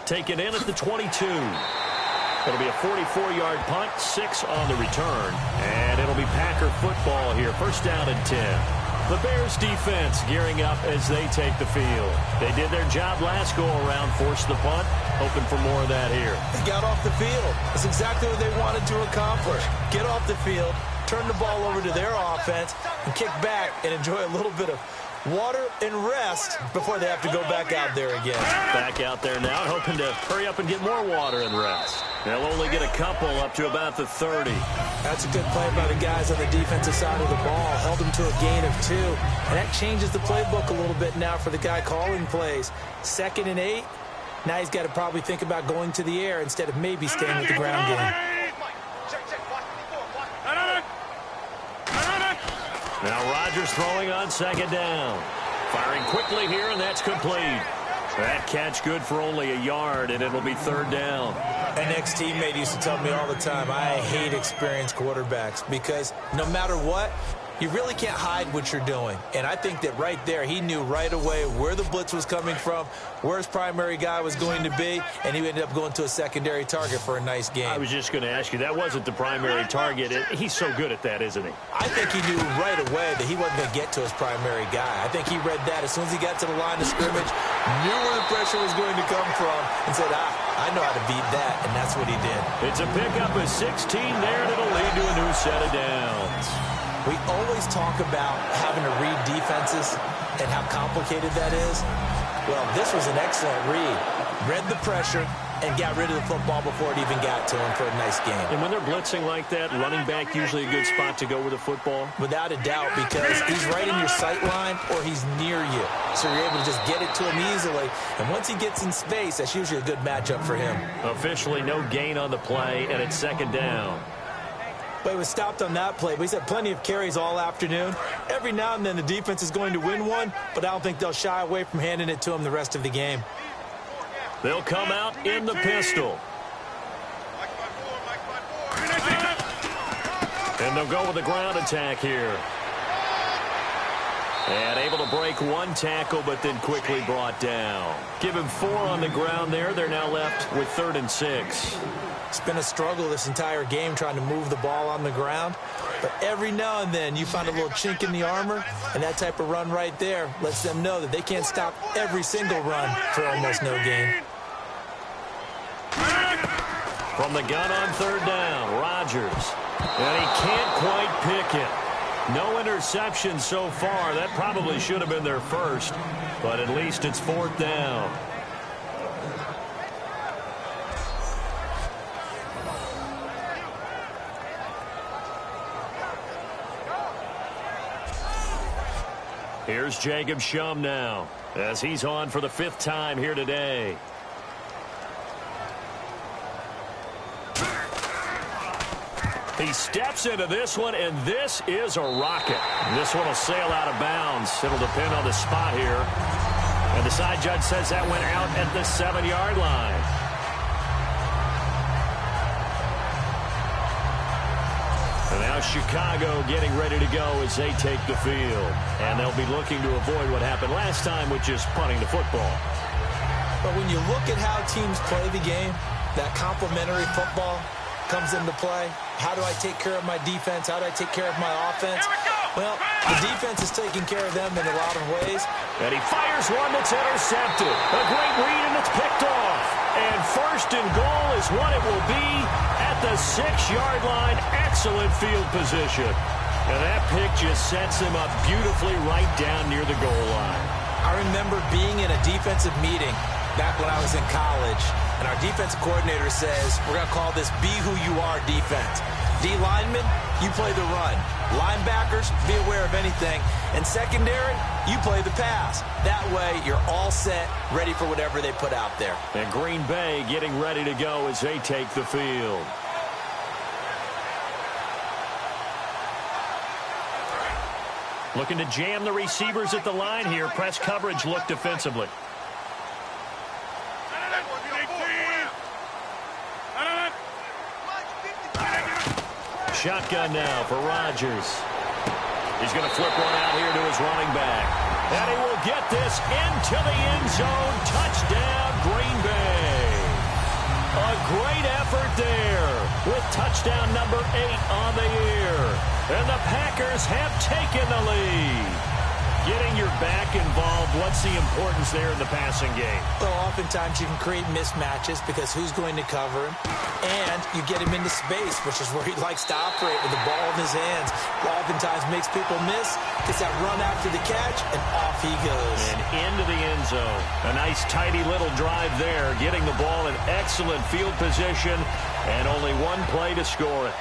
Taken in at the 22. It'll be a 44-yard punt, 6 on the return. And it'll be Packer football here. 1st down and 10. The Bears defense gearing up as they take the field. They did their job last go-around, forced the punt, hoping for more of that here. They got off the field. That's exactly what they wanted to accomplish. Get off the field, turn the ball over to their offense, and kick back and enjoy a little bit of water and rest before they have to go back out there again. Back out there now, hoping to hurry up and get more water and rest. They'll only get a couple up to about the 30. That's a good play by the guys on the defensive side of the ball. Held them to a gain of 2. And that changes the playbook a little bit now for the guy calling plays. 2nd and 8. Now he's got to probably think about going to the air instead of maybe staying with the ground game. Now Rodgers throwing on 2nd down. Firing quickly here, and that's complete. That catch good for only a yard, and it'll be 3rd down. An ex-teammate used to tell me all the time, I hate experienced quarterbacks because no matter what, you really can't hide what you're doing. And I think that right there, he knew right away where the blitz was coming from, where his primary guy was going to be, and he ended up going to a secondary target for a nice game. I was just going to ask you, that wasn't the primary target. He's so good at that, isn't he? I think he knew right away that he wasn't going to get to his primary guy. I think he read that as soon as he got to the line of scrimmage, knew where the pressure was going to come from, and said, I know how to beat that, and that's what he did. It's a pickup of 16 there, and it'll lead to a new set of downs. We always talk about having to read defenses and how complicated that is. Well, this was an excellent read. Read the pressure and got rid of the football before it even got to him for a nice game. And when they're blitzing like that, running back usually a good spot to go with the football? Without a doubt, because he's right in your sight line or he's near you. So you're able to just get it to him easily. And once he gets in space, that's usually a good matchup for him. Officially no gain on the play, and it's 2nd down. But he was stopped on that play. But he's had plenty of carries all afternoon. Every now and then the defense is going to win one, but I don't think they'll shy away from handing it to him the rest of the game. They'll come out in the pistol. And they'll go with a ground attack here. And able to break one tackle, but then quickly brought down. Give him 4 on the ground there. They're now left with 3rd and 6. It's been a struggle this entire game trying to move the ball on the ground. But every now and then you find a little chink in the armor, and that type of run right there lets them know that they can't stop every single run for almost no gain. From the gun on 3rd down, Rodgers. And he can't quite pick it. No interception so far. That probably should have been their first, but at least it's 4th down. Here's Jacob Shum now, as he's on for the 5th time here today. He steps into this one, and this is a rocket. This one will sail out of bounds. It'll depend on the spot here. And the side judge says that went out at the 7-yard line. And now Chicago getting ready to go as they take the field. And they'll be looking to avoid what happened last time, which is punting the football. But when you look at how teams play the game, that complementary football comes into play. How do I take care of my defense? How do I take care of my offense? Well, the defense is taking care of them in a lot of ways. And he fires one that's intercepted. A great read, and it's picked off. And 1st and goal is what it will be at the 6-yard line. Excellent field position. And that pick just sets him up beautifully right down near the goal line. I remember being in a defensive meeting back when I was in college, and our defensive coordinator says, we're going to call this be who you are defense. D linemen, you play the run. Linebackers, be aware of anything. And secondary, you play the pass. That way, you're all set, ready for whatever they put out there. And Green Bay getting ready to go as they take the field. Looking to jam the receivers at the line here. Press coverage look defensively. Shotgun now for Rodgers. He's going to flip one out here to his running back. And he will get this into the end zone. Touchdown, Green Bay. A great effort there with touchdown number 8 on the year. And the Packers have taken the lead. Getting your back involved, what's the importance there in the passing game? Well, oftentimes you can create mismatches because who's going to cover him? And you get him into space, which is where he likes to operate with the ball in his hands. Oftentimes makes people miss, gets that run after the catch, and off he goes. And into the end zone. A nice, tidy little drive there, getting the ball in excellent field position, and only one play to score it.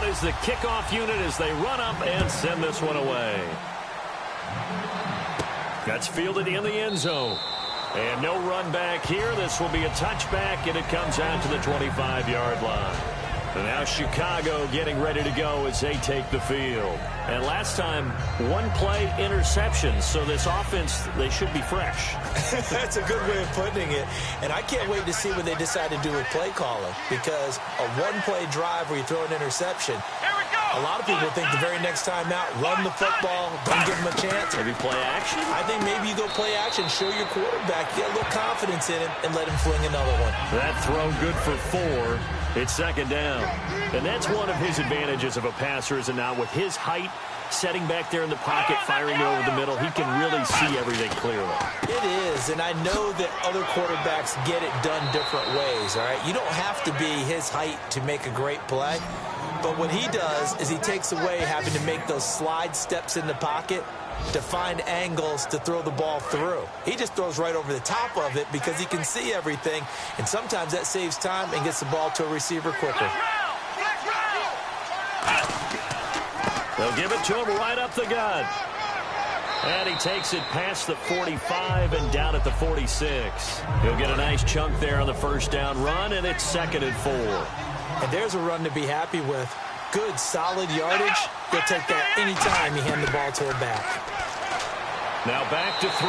Is the kickoff unit as they run up and send this one away. That's fielded in the end zone. And no run back here. This will be a touchback, and it comes out to the 25-yard line. And now Chicago getting ready to go as they take the field. And last time, one-play interception. So this offense, they should be fresh. That's a good way of putting it. And I can't wait to see what they decide to do with play calling. Because a one-play drive where you throw an interception, a lot of people think the very next time out, run the football, don't give them a chance. Maybe play action? I think maybe you go play action, show your quarterback, get a little confidence in him, and let him fling another one. That throw good for 4. It's second down. And that's one of his advantages of a passer, is it not? With his height, setting back there in the pocket, firing it over the middle, he can really see everything clearly. It is, and I know that other quarterbacks get it done different ways, all right? You don't have to be his height to make a great play. But what he does is he takes away having to make those slide steps in the pocket to find angles to throw the ball through. He just throws right over the top of it because he can see everything, and sometimes that saves time and gets the ball to a receiver quicker. They'll give it to him right up the gut. And he takes it past the 45 and down at the 46. He'll get a nice chunk there on the first down run, and it's 2nd and 4. And there's a run to be happy with. Good, solid yardage. He'll take that anytime you hand the ball to a back. Now back to throw.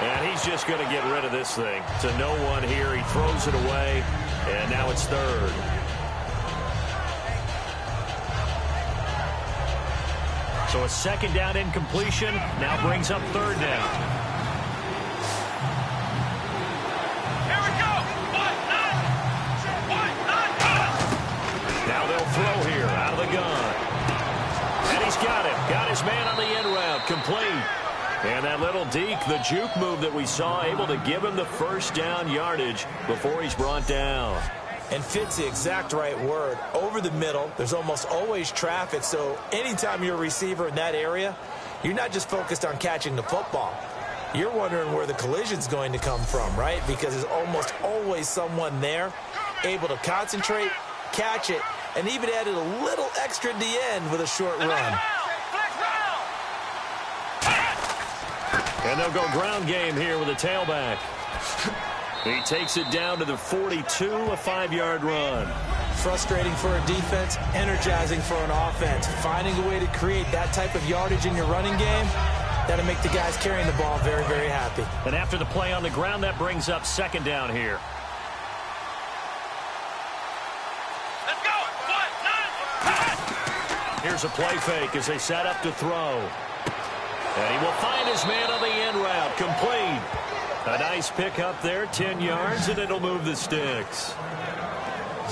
And he's just going to get rid of this thing. To no one here. He throws it away. And now it's 3rd. So a 2nd down incompletion now brings up 3rd down. Now they'll throw here out of the gun. And he's got him. Got his man on the end route. Complete. And that little deke, the juke move that we saw, able to give him the first down yardage before he's brought down. And fits the exact right word. Over the middle, there's almost always traffic, so anytime you're a receiver in that area, you're not just focused on catching the football. You're wondering where the collision's going to come from, right? Because there's almost always someone there able to concentrate, catch it, and even added a little extra at the end with a short run. And they'll go ground game here with a tailback. He takes it down to the 42, a 5-yard run. Frustrating for a defense, energizing for an offense. Finding a way to create that type of yardage in your running game, that'll make the guys carrying the ball very, very happy. And after the play on the ground, that brings up 2nd down here. Let's go. Here's a play fake as they set up to throw. And he will find his man on the end route. Complete. A nice pick up there, 10 yards, and it'll move the sticks.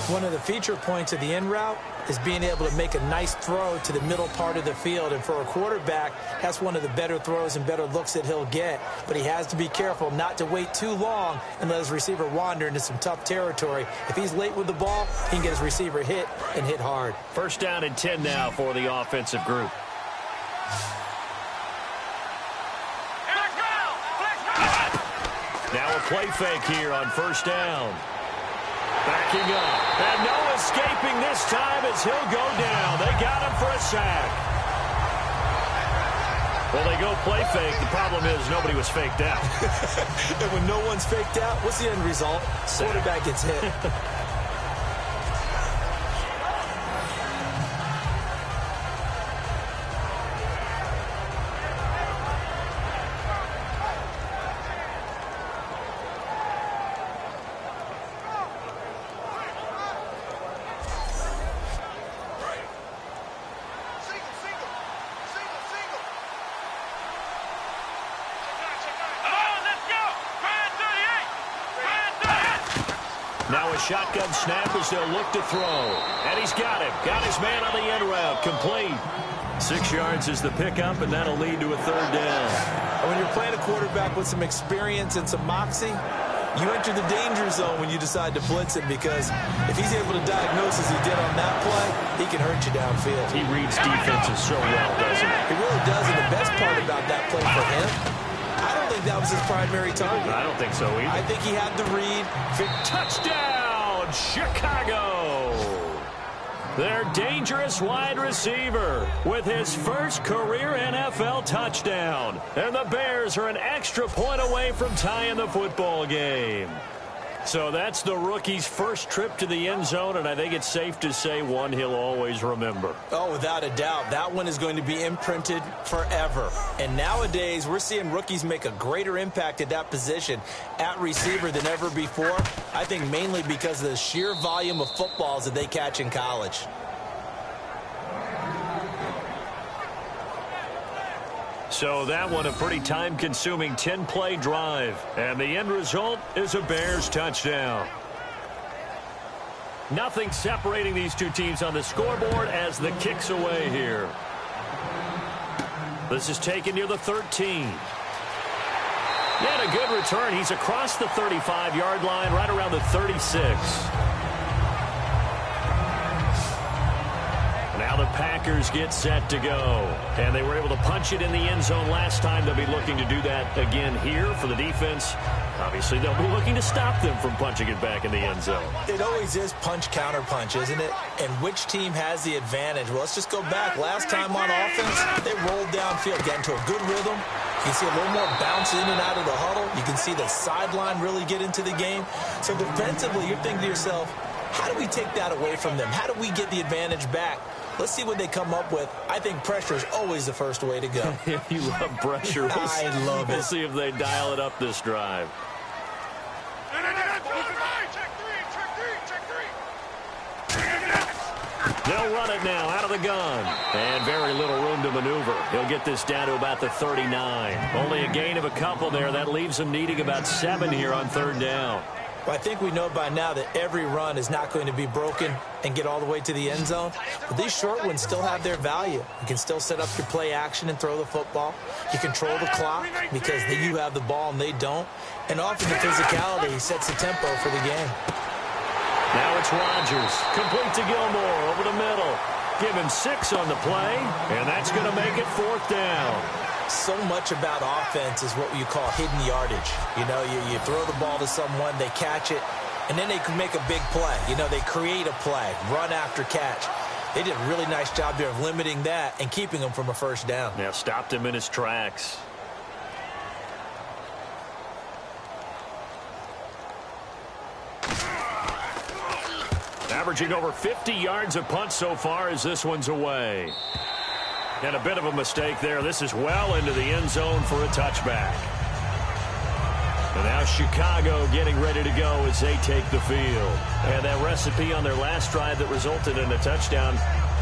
One of the feature points of the in route is being able to make a nice throw to the middle part of the field. And for a quarterback, that's one of the better throws and better looks that he'll get. But he has to be careful not to wait too long and let his receiver wander into some tough territory. If he's late with the ball, he can get his receiver hit and hit hard. First down and 10 now for the offensive group. Now a play fake here on first down. Backing up. And no escaping this time as he'll go down. They got him for a sack. Well, they go play fake. The problem is nobody was faked out. And when no one's faked out, what's the end result? Quarterback gets hit. Now a shotgun snap as they'll look to throw. And he's got him. Got his man on the end route. Complete. 6 yards is the pickup, and that'll lead to a third down. And when you're playing a quarterback with some experience and some moxie, you enter the danger zone when you decide to blitz him, because if he's able to diagnose as he did on that play, he can hurt you downfield. He reads defenses so well, doesn't he? He really does, and the best part about that play for him, I don't think that was his primary target. I don't think so either. I think he had the read. Touchdown, Chicago! Their dangerous wide receiver with his first career NFL touchdown. And the Bears are an extra point away from tying the football game. So that's the rookie's first trip to the end zone, and I think it's safe to say one he'll always remember. Oh, without a doubt. That one is going to be imprinted forever. And nowadays, we're seeing rookies make a greater impact at that position at receiver than ever before. I think mainly because of the sheer volume of footballs that they catch in college. So that one a pretty time-consuming 10-play drive. And the end result is a Bears touchdown. Nothing separating these two teams on the scoreboard as the kick's away here. This is taken near the 13. Yet a good return. He's across the 35-yard line, right around the 36. Now the Packers get set to go. And they were able to punch it in the end zone last time. They'll be looking to do that again here for the defense. Obviously, they'll be looking to stop them from punching it back in the end zone. It always is punch-counter-punch, isn't it? And which team has the advantage? Well, let's just go back. Last time on offense, they rolled downfield, got into a good rhythm. You can see a little more bounce in and out of the huddle. You can see the sideline really get into the game. So defensively, you're thinking to yourself, how do we take that away from them? How do we get the advantage back? Let's see what they come up with. I think pressure is always the first way to go. You love pressure. I love it. We'll see if they dial it up this drive. They'll run it now out of the gun. And very little room to maneuver. He'll get this down to about the 39. Only a gain of a couple there. That leaves him needing about 7 here on third down. Well, I think we know by now that every run is not going to be broken and get all the way to the end zone. But these short ones still have their value. You can still set up your play action and throw the football. You control the clock because you have the ball and they don't. And often the physicality sets the tempo for the game. Now it's Rodgers. Complete to Gilmore over the middle. Give him 6 on the play, and that's going to make it fourth down. So much about offense is what you call hidden yardage. You know, you throw the ball to someone, they catch it, and then they can make a big play. You know, they create a play, run after catch. They did a really nice job there of limiting that and keeping him from a first down. Yeah, stopped him in his tracks. Averaging over 50 yards a punt so far as this one's away. And a bit of a mistake there. This is well into the end zone for a touchback. And now Chicago getting ready to go as they take the field. And that recipe on their last drive that resulted in a touchdown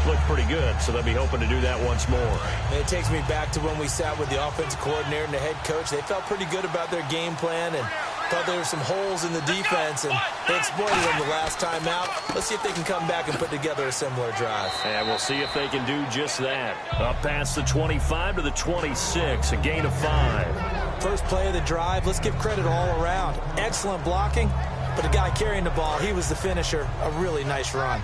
looked pretty good, so they'll be hoping to do that once more. It takes me back to when we sat with the offensive coordinator and the head coach. They felt pretty good about their game plan, and Thought there were some holes in the defense, and they exploited them the last time out. Let's see if they can come back and put together a similar drive. And we'll see if they can do just that. Up past the 25 to the 26, a gain of 5. First play of the drive, let's give credit all around. Excellent blocking, but the guy carrying the ball, he was the finisher. A really nice run.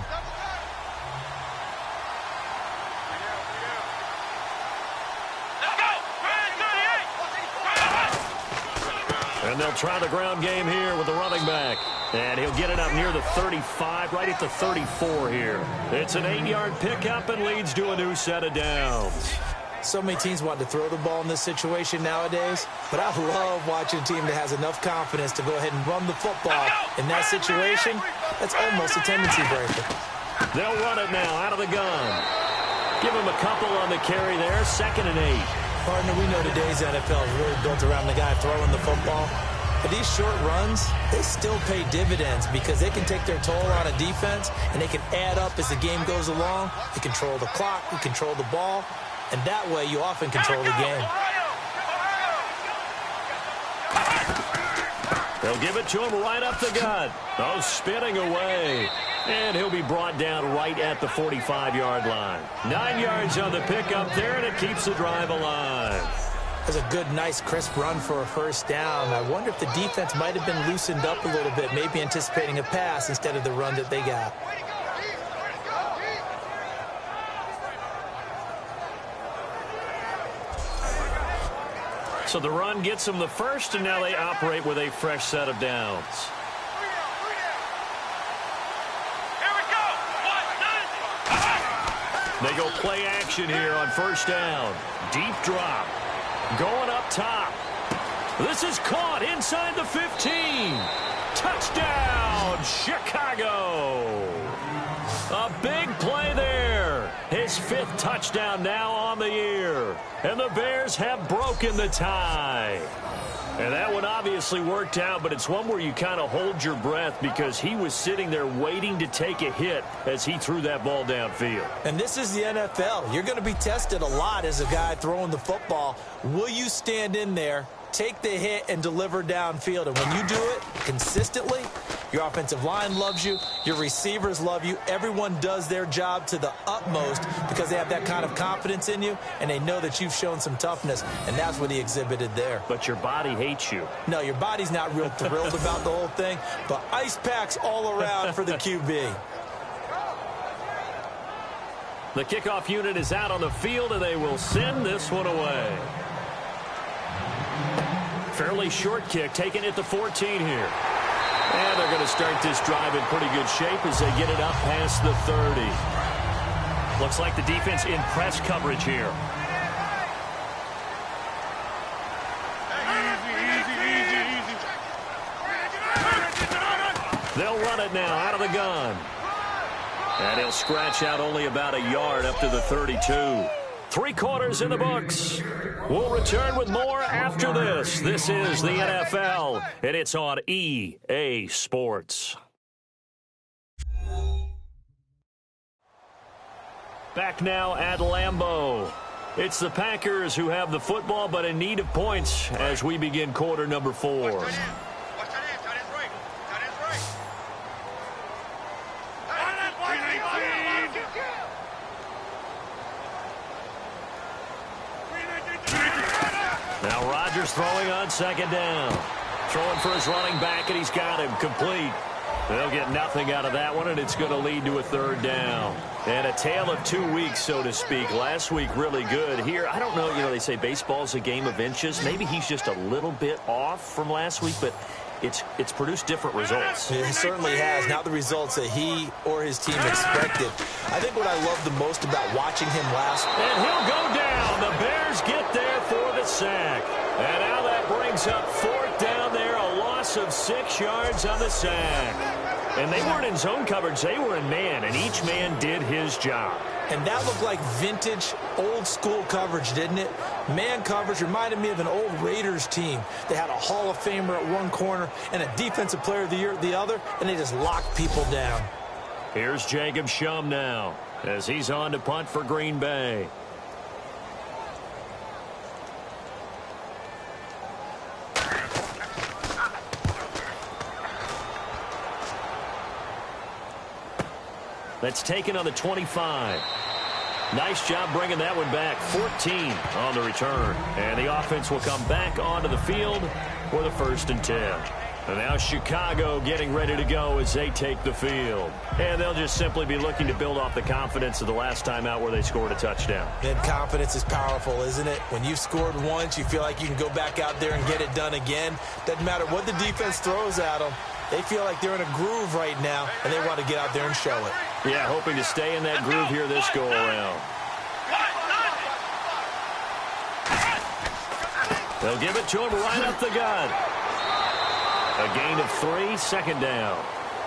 And they'll try the ground game here with the running back. And he'll get it up near the 35, right at the 34 here. It's an 8-yard pickup and leads to a new set of downs. So many teams want to throw the ball in this situation nowadays, but I love watching a team that has enough confidence to go ahead and run the football. In that situation, that's almost a tendency breaker. They'll run it now out of the gun. Give him a couple on the carry there, 2nd and 8. Partner, we know today's NFL is really built around the guy throwing the football. But these short runs, they still pay dividends because they can take their toll on a defense, and they can add up as the game goes along. You control the clock, you control the ball, and that way you often control the game. They'll give it to him right up the gut. Oh, spinning away. And he'll be brought down right at the 45-yard line. 9 yards on the pickup there, and it keeps the drive alive. That's a good, nice, crisp run for a first down. I wonder if the defense might have been loosened up a little bit, maybe anticipating a pass instead of the run that they got. So the run gets them the first, and now they operate with a fresh set of downs. They go play action here on first down. Deep drop. Going up top. This is caught inside the 15. Touchdown, Chicago. A big play there. His 5th touchdown now on the year. And the Bears have broken the tie. And that one obviously worked out, but it's one where you kind of hold your breath because he was sitting there waiting to take a hit as he threw that ball downfield. And this is the NFL. You're going to be tested a lot as a guy throwing the football. Will you stand in there, take the hit, and deliver downfield? And when you do it consistently, your offensive line loves you, your receivers love you, everyone does their job to the utmost because they have that kind of confidence in you, and they know that you've shown some toughness, and that's what he exhibited there. But your body hates you. No, your body's not real thrilled about the whole thing, but ice packs all around for the QB. The kickoff unit is out on the field, and they will send this one away. Fairly short kick, taken at the 14 here. And they're going to start this drive in pretty good shape as they get it up past the 30. Looks like the defense in press coverage here. They'll run it now out of the gun. And he'll scratch out only about a yard up to the 32. 3 quarters in the books. We'll return with more after this. This is the NFL, and it's on EA Sports. Back now at Lambeau. It's the Packers who have the football, but in need of points as we begin quarter number 4. Now Rodgers throwing on 2nd down. Throwing for his running back, and he's got him complete. They'll get nothing out of that one, and it's going to lead to a 3rd down. And a tale of 2 weeks, so to speak. Last week, really good. Here, I don't know, they say baseball's a game of inches. Maybe he's just a little bit off from last week, but it's produced different results. It certainly has. Not the results that he or his team expected. I think what I love the most about watching him last... And he'll go down. The Bears get there for the sack. And now that brings up 4th down there. A loss of 6 yards on the sack. And they weren't in zone coverage. They were in man, and each man did his job. And that looked like vintage, old-school coverage, didn't it? Man coverage reminded me of an old Raiders team. They had a Hall of Famer at one corner and a Defensive Player of the Year at the other, and they just locked people down. Here's Jacob Shum now as he's on to punt for Green Bay. That's taken on the 25. Nice job bringing that one back. 14 on the return. And the offense will come back onto the field for the 1st and 10. And now Chicago getting ready to go as they take the field. And they'll just simply be looking to build off the confidence of the last time out where they scored a touchdown. And confidence is powerful, isn't it? When you've scored once, you feel like you can go back out there and get it done again. Doesn't matter what the defense throws at them. They feel like they're in a groove right now, and they want to get out there and show it. Yeah, hoping to stay in that groove here this go-around. They'll give it to him right up the gut. A gain of 3, 2nd down.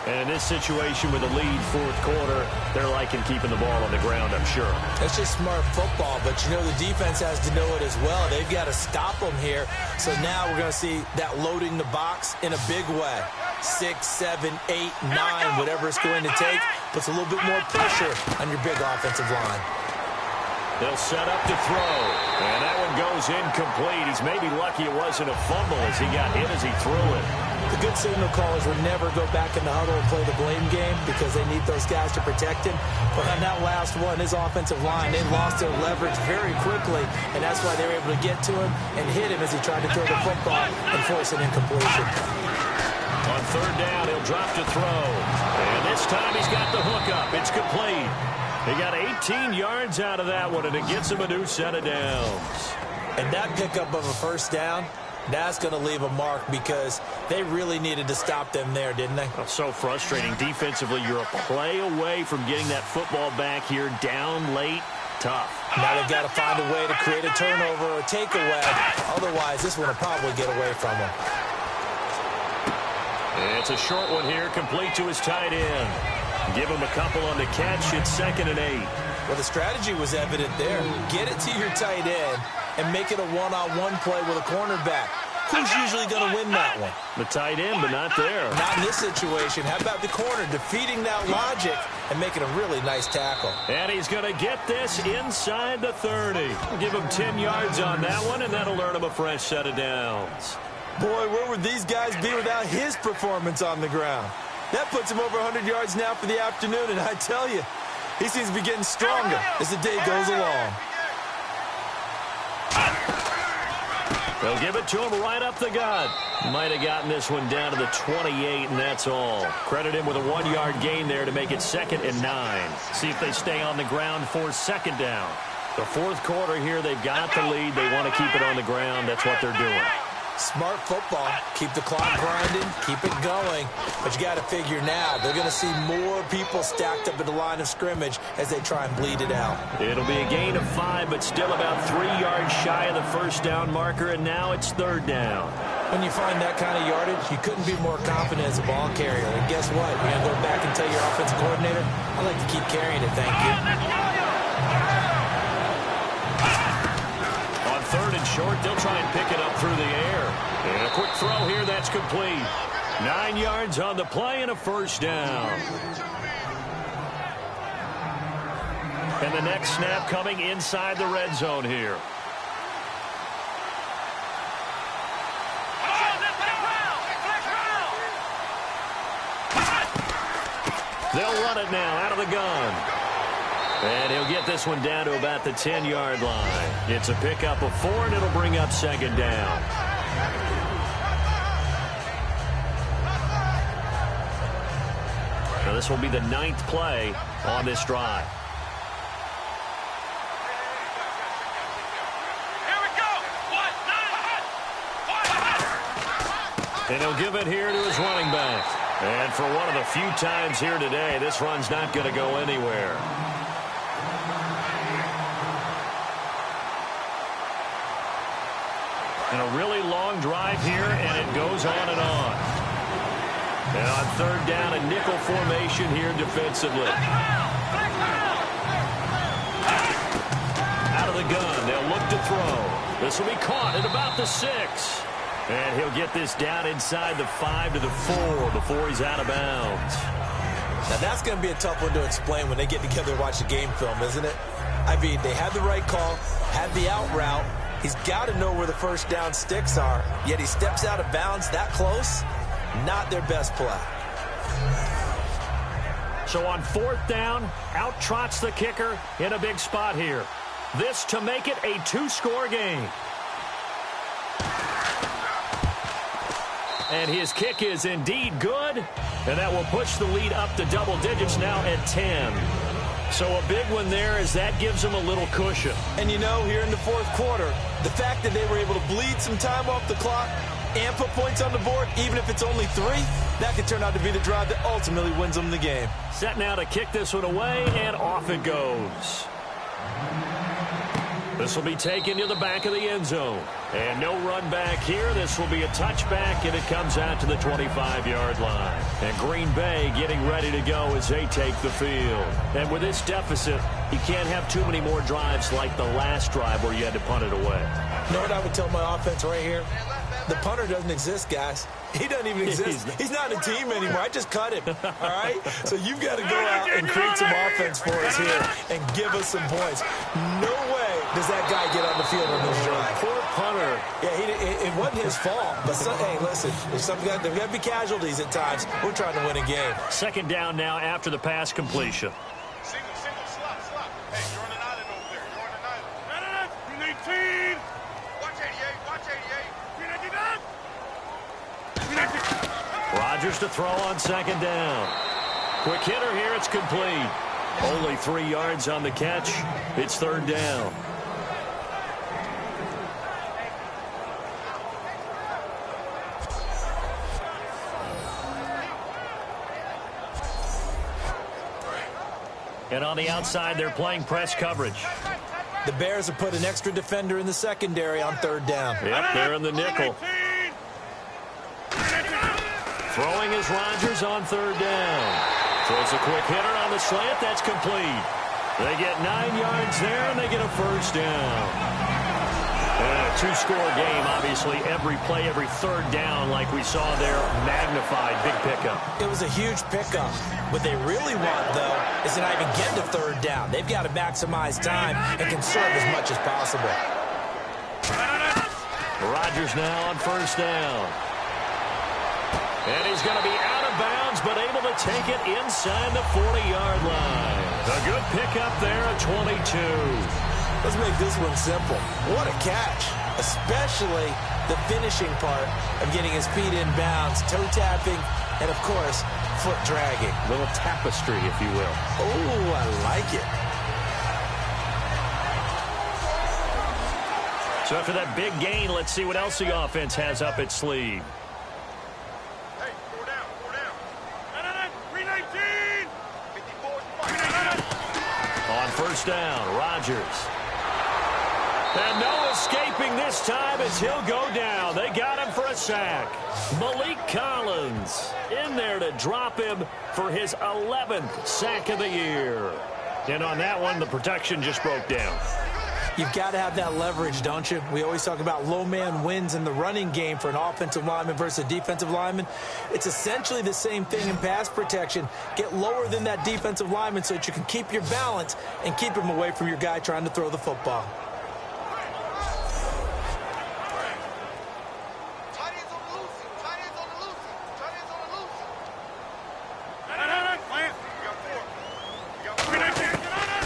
And in this situation with a lead 4th quarter, they're liking keeping the ball on the ground, I'm sure. It's just smart football, but you know the defense has to know it as well. They've got to stop them here. So now we're going to see that loading the box in a big way. 6, 7, 8, 9, whatever it's going to take, puts a little bit more pressure on your big offensive line. They'll set up to throw, and that one goes incomplete. He's maybe lucky it wasn't a fumble as he got hit as he threw it. The good signal callers would never go back in the huddle and play the blame game because they need those guys to protect him. But on that last one, his offensive line, they lost their leverage very quickly, and that's why they were able to get to him and hit him as he tried to throw the football and force an incompletion. On 3rd down, he'll drop to throw. And this time he's got the hook up. It's complete. He got 18 yards out of that one, and it gets him a new set of downs. And that pickup of a 1st down, that's going to leave a mark because they really needed to stop them there, didn't they? Oh, so frustrating. Defensively, you're a play away from getting that football back here down late. Tough. Now they've got to find a way to create a turnover or a takeaway. Otherwise, this one will probably get away from them. It's a short one here, complete to his tight end. Give him a couple on the catch. It's 2nd and 8. Well, the strategy was evident there. Get it to your tight end and make it a one-on-one play with a cornerback. Who's usually going to win that one? The tight end, but not there. Not in this situation. How about the corner defeating that logic and making a really nice tackle? And he's going to get this inside the 30. Give him 10 yards on that one, and that'll earn him a fresh set of downs. Boy, where would these guys be without his performance on the ground? That puts him over 100 yards now for the afternoon, and I tell you, he seems to be getting stronger as the day goes along. They'll give it to him right up the gut. Might have gotten this one down to the 28, and that's all. Credit him with a 1-yard gain there to make it 2nd and 9. See if they stay on the ground for 2nd down. The 4th quarter here, they've got the lead. They want to keep it on the ground. That's what they're doing. Smart football. Keep the clock grinding. Keep it going. But you got to figure now, they're going to see more people stacked up at the line of scrimmage as they try and bleed it out. It'll be a gain of 5, but still about 3 yards shy of the 1st down marker, and now it's 3rd down. When you find that kind of yardage, you couldn't be more confident as a ball carrier. And guess what? You're going to go back and tell your offensive coordinator, I'd like to keep carrying it, thank you. On 3rd and short, they'll try and pick it up through the air. And a quick throw here, that's complete. 9 yards on the play and a 1st down. And the next snap coming inside the red zone here. They'll run it now out of the gun. And he'll get this one down to about the 10-yard line. It's a pickup of 4, and it'll bring up 2nd down. Now this will be the 9th play on this drive. Here we go. And he'll give it here to his running back. And for one of the few times here today, this run's not going to go anywhere. And a really long drive here, and it goes on and on. And on 3rd down, a nickel formation here defensively. Out of the gun, they'll look to throw. This will be caught at about the 6. And he'll get this down inside the 5 to the 4 before he's out of bounds. Now that's going to be a tough one to explain when they get together and watch the game film, isn't it? I mean, they had the right call, had the out route. He's got to know where the 1st down sticks are, yet he steps out of bounds that close. Not their best play. So on 4th down, out trots the kicker in a big spot here. This to make it a 2-score game. And his kick is indeed good. And that will push the lead up to double digits now at 10. So a big one there as that gives them a little cushion. And you know, here in the 4th quarter, the fact that they were able to bleed some time off the clock and put points on the board, even if it's only 3, that could turn out to be the drive that ultimately wins them the game. Set now to kick this one away, and off it goes. This will be taken to the back of the end zone. And no run back here. This will be a touchback, and it comes out to the 25-yard line. And Green Bay getting ready to go as they take the field. And with this deficit, you can't have too many more drives like the last drive where you had to punt it away. You know what I would tell my offense right here? The punter doesn't exist, guys. He doesn't even exist. He's not a team anymore. I just cut him, all right? So you've got to go out and create some offense for us here and give us some points. No way does that guy get on the field on this drive. Poor punter. Yeah, it wasn't his fault. But, hey, listen, there's got to be casualties at times. We're trying to win a game. 2nd down now after the pass completion. Single, slot. Hey, you're on an island over there. You're on an island. No. 18. Watch 88. Watch 88. Rodgers to throw on 2nd down. Quick hitter here. It's complete. Only 3 yards on the catch. It's 3rd down. And on the outside, they're playing press coverage. The Bears have put an extra defender in the secondary on 3rd down. Yep, they're in the nickel. Throwing is Rodgers on 3rd down. Throws a quick hitter on the slant. That's complete. They get 9 yards there, and they get a 1st down. And a 2-score game, obviously. Every play, every 3rd down, like we saw there, magnified. Big pickup. It was a huge pickup. What they really want, though, is to not even get to 3rd down. They've got to maximize time and conserve as much as possible. Rodgers now on 1st down. And he's going to be out of bounds, but able to take it inside the 40-yard line. A good pickup there at 22. Let's make this one simple. What a catch, especially the finishing part of getting his feet in bounds, toe tapping, and, of course, foot dragging. A little tapestry, if you will. Oh, I like it. So after that big gain, let's see what else the offense has up its sleeve. Hey, 4 down. 319. 54. On 1st down, Rodgers. And no escaping this time as he'll go down. They got him for a sack. Malik Collins in there to drop him for his 11th sack of the year. And on that one, the protection just broke down. You've got to have that leverage, don't you? We always talk about low man wins in the running game for an offensive lineman versus a defensive lineman. It's essentially the same thing in pass protection. Get lower than that defensive lineman so that you can keep your balance and keep him away from your guy trying to throw the football.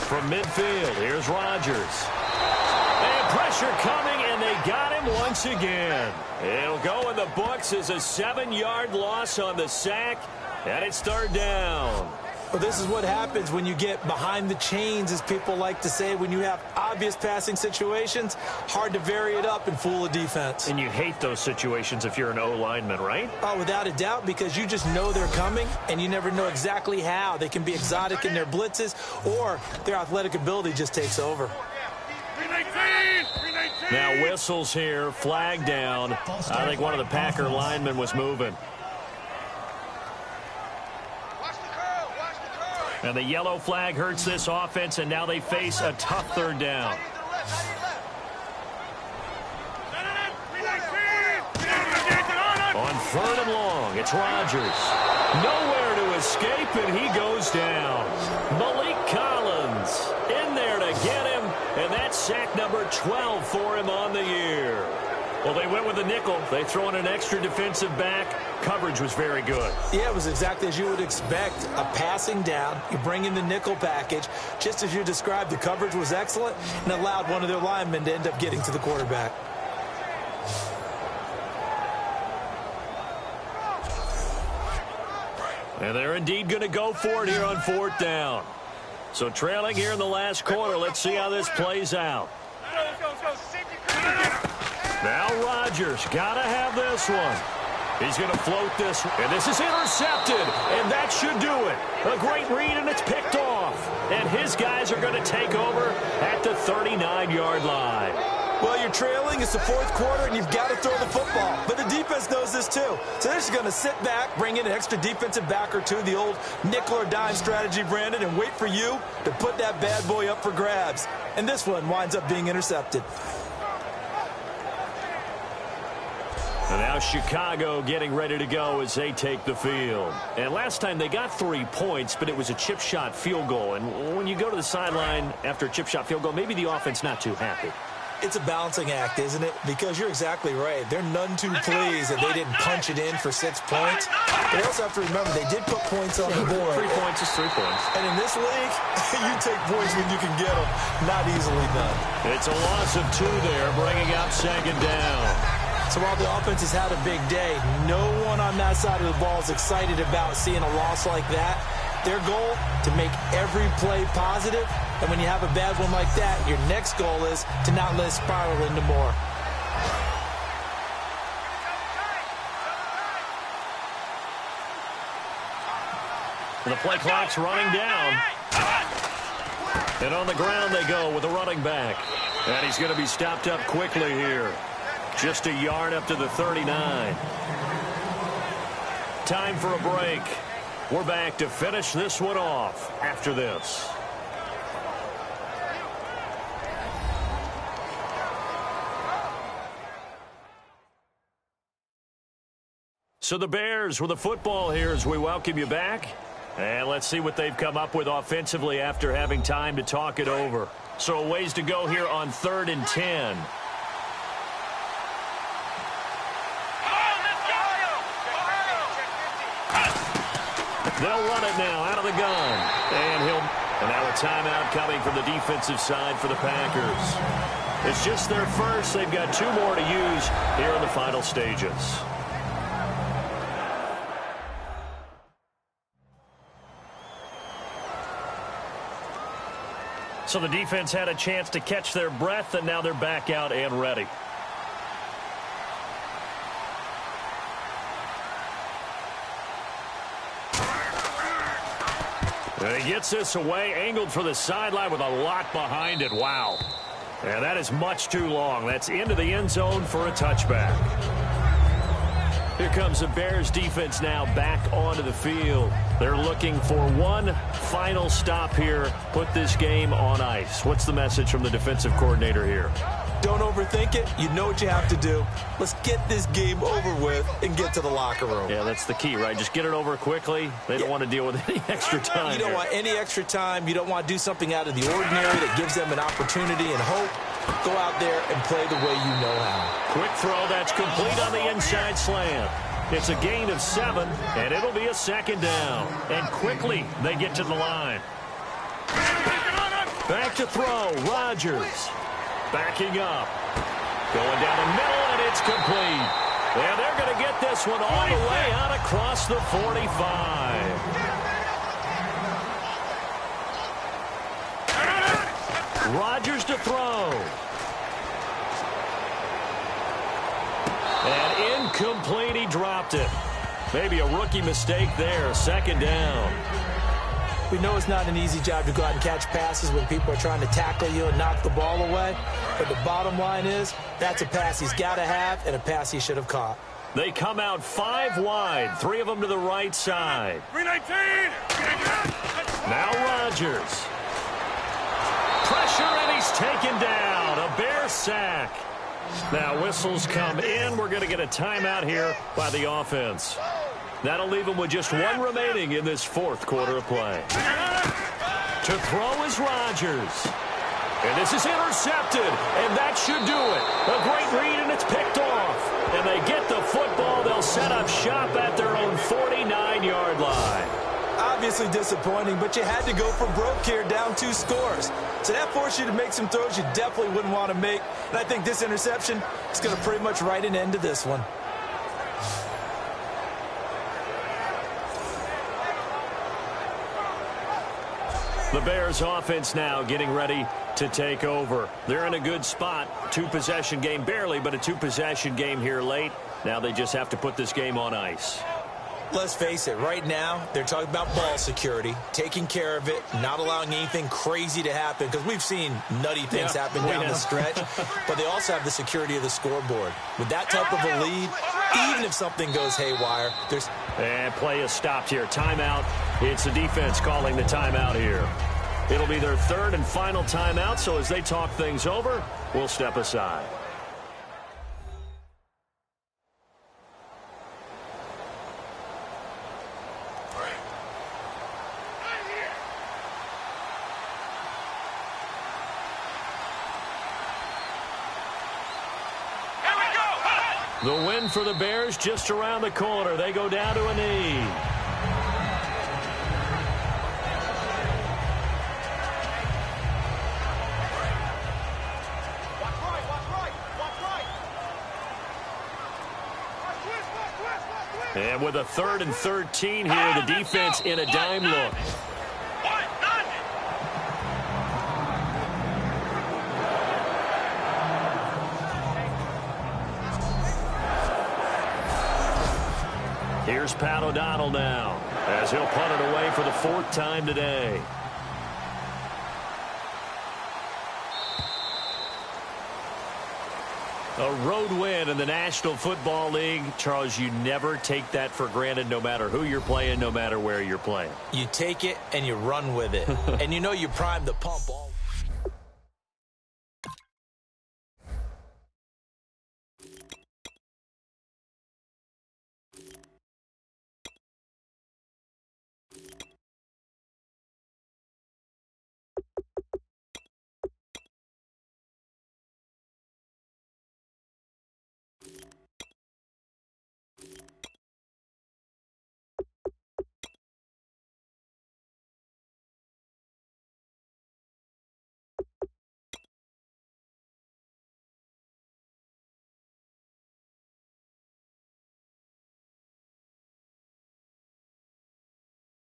From midfield, here's Rodgers. And pressure coming, and they got him once again. It'll go in the books as a 7-yard loss on the sack, and it's 3rd down. Well, this is what happens when you get behind the chains, as people like to say. When you have obvious passing situations, hard to vary it up and fool a defense. And you hate those situations if you're an O-lineman, right? Oh, without a doubt, because you just know they're coming, and you never know exactly how. They can be exotic in their blitzes, or their athletic ability just takes over. Now whistles here, flag down. I think one of the Packer linemen was moving. And the yellow flag hurts this offense, and now they face a tough 3rd down. On 3rd and long, it's Rodgers. Nowhere to escape, and he goes down. Malik Collins in there to get him, and that's sack number 12 for him on the year. Well, they went with the nickel. They throw in an extra defensive back. Coverage was very good. Yeah, it was exactly as you would expect. A passing down. You bring in the nickel package. Just as you described, the coverage was excellent and allowed one of their linemen to end up getting to the quarterback. And they're indeed going to go for it here on 4th down. So trailing here in the last quarter. Let's see how this plays out. Now Rodgers got to have this one. He's going to float this, and this is intercepted, and that should do it. A great read, and it's picked off. And his guys are going to take over at the 39-yard line. Well, you're trailing. It's the 4th quarter, and you've got to throw the football. But the defense knows this, too. So they're just going to sit back, bring in an extra defensive back or two, the old nickel or dime strategy, Brandon, and wait for you to put that bad boy up for grabs. And this one winds up being intercepted. And now Chicago getting ready to go as they take the field. And last time they got 3 points, but it was a chip shot field goal. And when you go to the sideline after a chip shot field goal, maybe the offense not too happy. It's a balancing act, isn't it? Because you're exactly right. They're none too pleased that they didn't punch it in for 6 points. But they also have to remember they did put points on the board. 3 points is 3 points. And in this league, you take points when you can get them. Not easily done. It's a loss of 2 there, bringing up 2nd down. So while the offense has had a big day, no one on that side of the ball is excited about seeing a loss like that. Their goal, to make every play positive. And when you have a bad one like that, your next goal is to not let it spiral into more. The play clock's running down. And on the ground they go with a running back. And he's going to be stopped up quickly here. Just a yard up to the 39. Time for a break. We're back to finish this one off after this. So the Bears with the football here as we welcome you back. And let's see what they've come up with offensively after having time to talk it over. So a ways to go here on 3rd and 10. They'll run it now out of the gun. And now a timeout coming from the defensive side for the Packers. It's just their first. They've got 2 more to use here in the final stages. So the defense had a chance to catch their breath, and now they're back out and ready. And he gets this away, angled for the sideline with a lot behind it. Wow. And that is much too long. That's into the end zone for a touchback. Here comes the Bears defense now back onto the field. They're looking for one final stop here, put this game on ice. What's the message from the defensive coordinator here? Don't overthink it. You know what you have to do. Let's get this game over with and get to the locker room. Yeah, that's the key, right? Just get it over quickly. They don't want to deal with any extra time. You don't want any extra time. You don't want to do something out of the ordinary that gives them an opportunity and hope. Go out there and play the way you know how. Quick throw, that's complete on the inside slant. It's a gain of 7, and it'll be a 2nd down. And quickly, they get to the line. Back to throw, Rodgers. Backing up. Going down the middle, and it's complete. And they're going to get this one all the way out across the 45. Rodgers to throw. And incomplete, he dropped it. Maybe a rookie mistake there, 2nd down. We know it's not an easy job to go out and catch passes when people are trying to tackle you and knock the ball away. But the bottom line is, that's a pass he's got to have and a pass he should have caught. They come out 5 wide, 3 of them to the right side. 319! Now Rodgers. Pressure, and he's taken down. A Bear sack. Now whistles come in. We're going to get a timeout here by the offense. That'll leave him with just 1 remaining in this 4th quarter of play. To throw is Rodgers. And this is intercepted, and that should do it. A great read, and it's picked off. And they get the football. They'll set up shop at their own 49-yard line. Obviously disappointing, but you had to go for broke here, down 2 scores. So that forced you to make some throws you definitely wouldn't want to make. And I think this interception is going to pretty much write an end to this one. The Bears offense now getting ready to take over. They're in a good spot. 2-possession game, barely, but a 2-possession game here late. Now they just have to put this game on ice. Let's face it, right now, they're talking about ball security, taking care of it, not allowing anything crazy to happen, because we've seen nutty things happen down the stretch, but they also have the security of the scoreboard. With that type of a lead, even if something goes haywire, there's... And play is stopped here. Timeout. It's the defense calling the timeout here. It'll be their 3rd and final timeout, so as they talk things over, we'll step aside. The win for the Bears just around the corner. They go down to a knee. And with a 3rd and 13 here, the defense in a dime look. Here's Pat O'Donnell now, as he'll punt it away for the 4th time today. A road win in the National Football League. Charles, you never take that for granted, no matter who you're playing, no matter where you're playing. You take it and you run with it. And you know you prime the pump all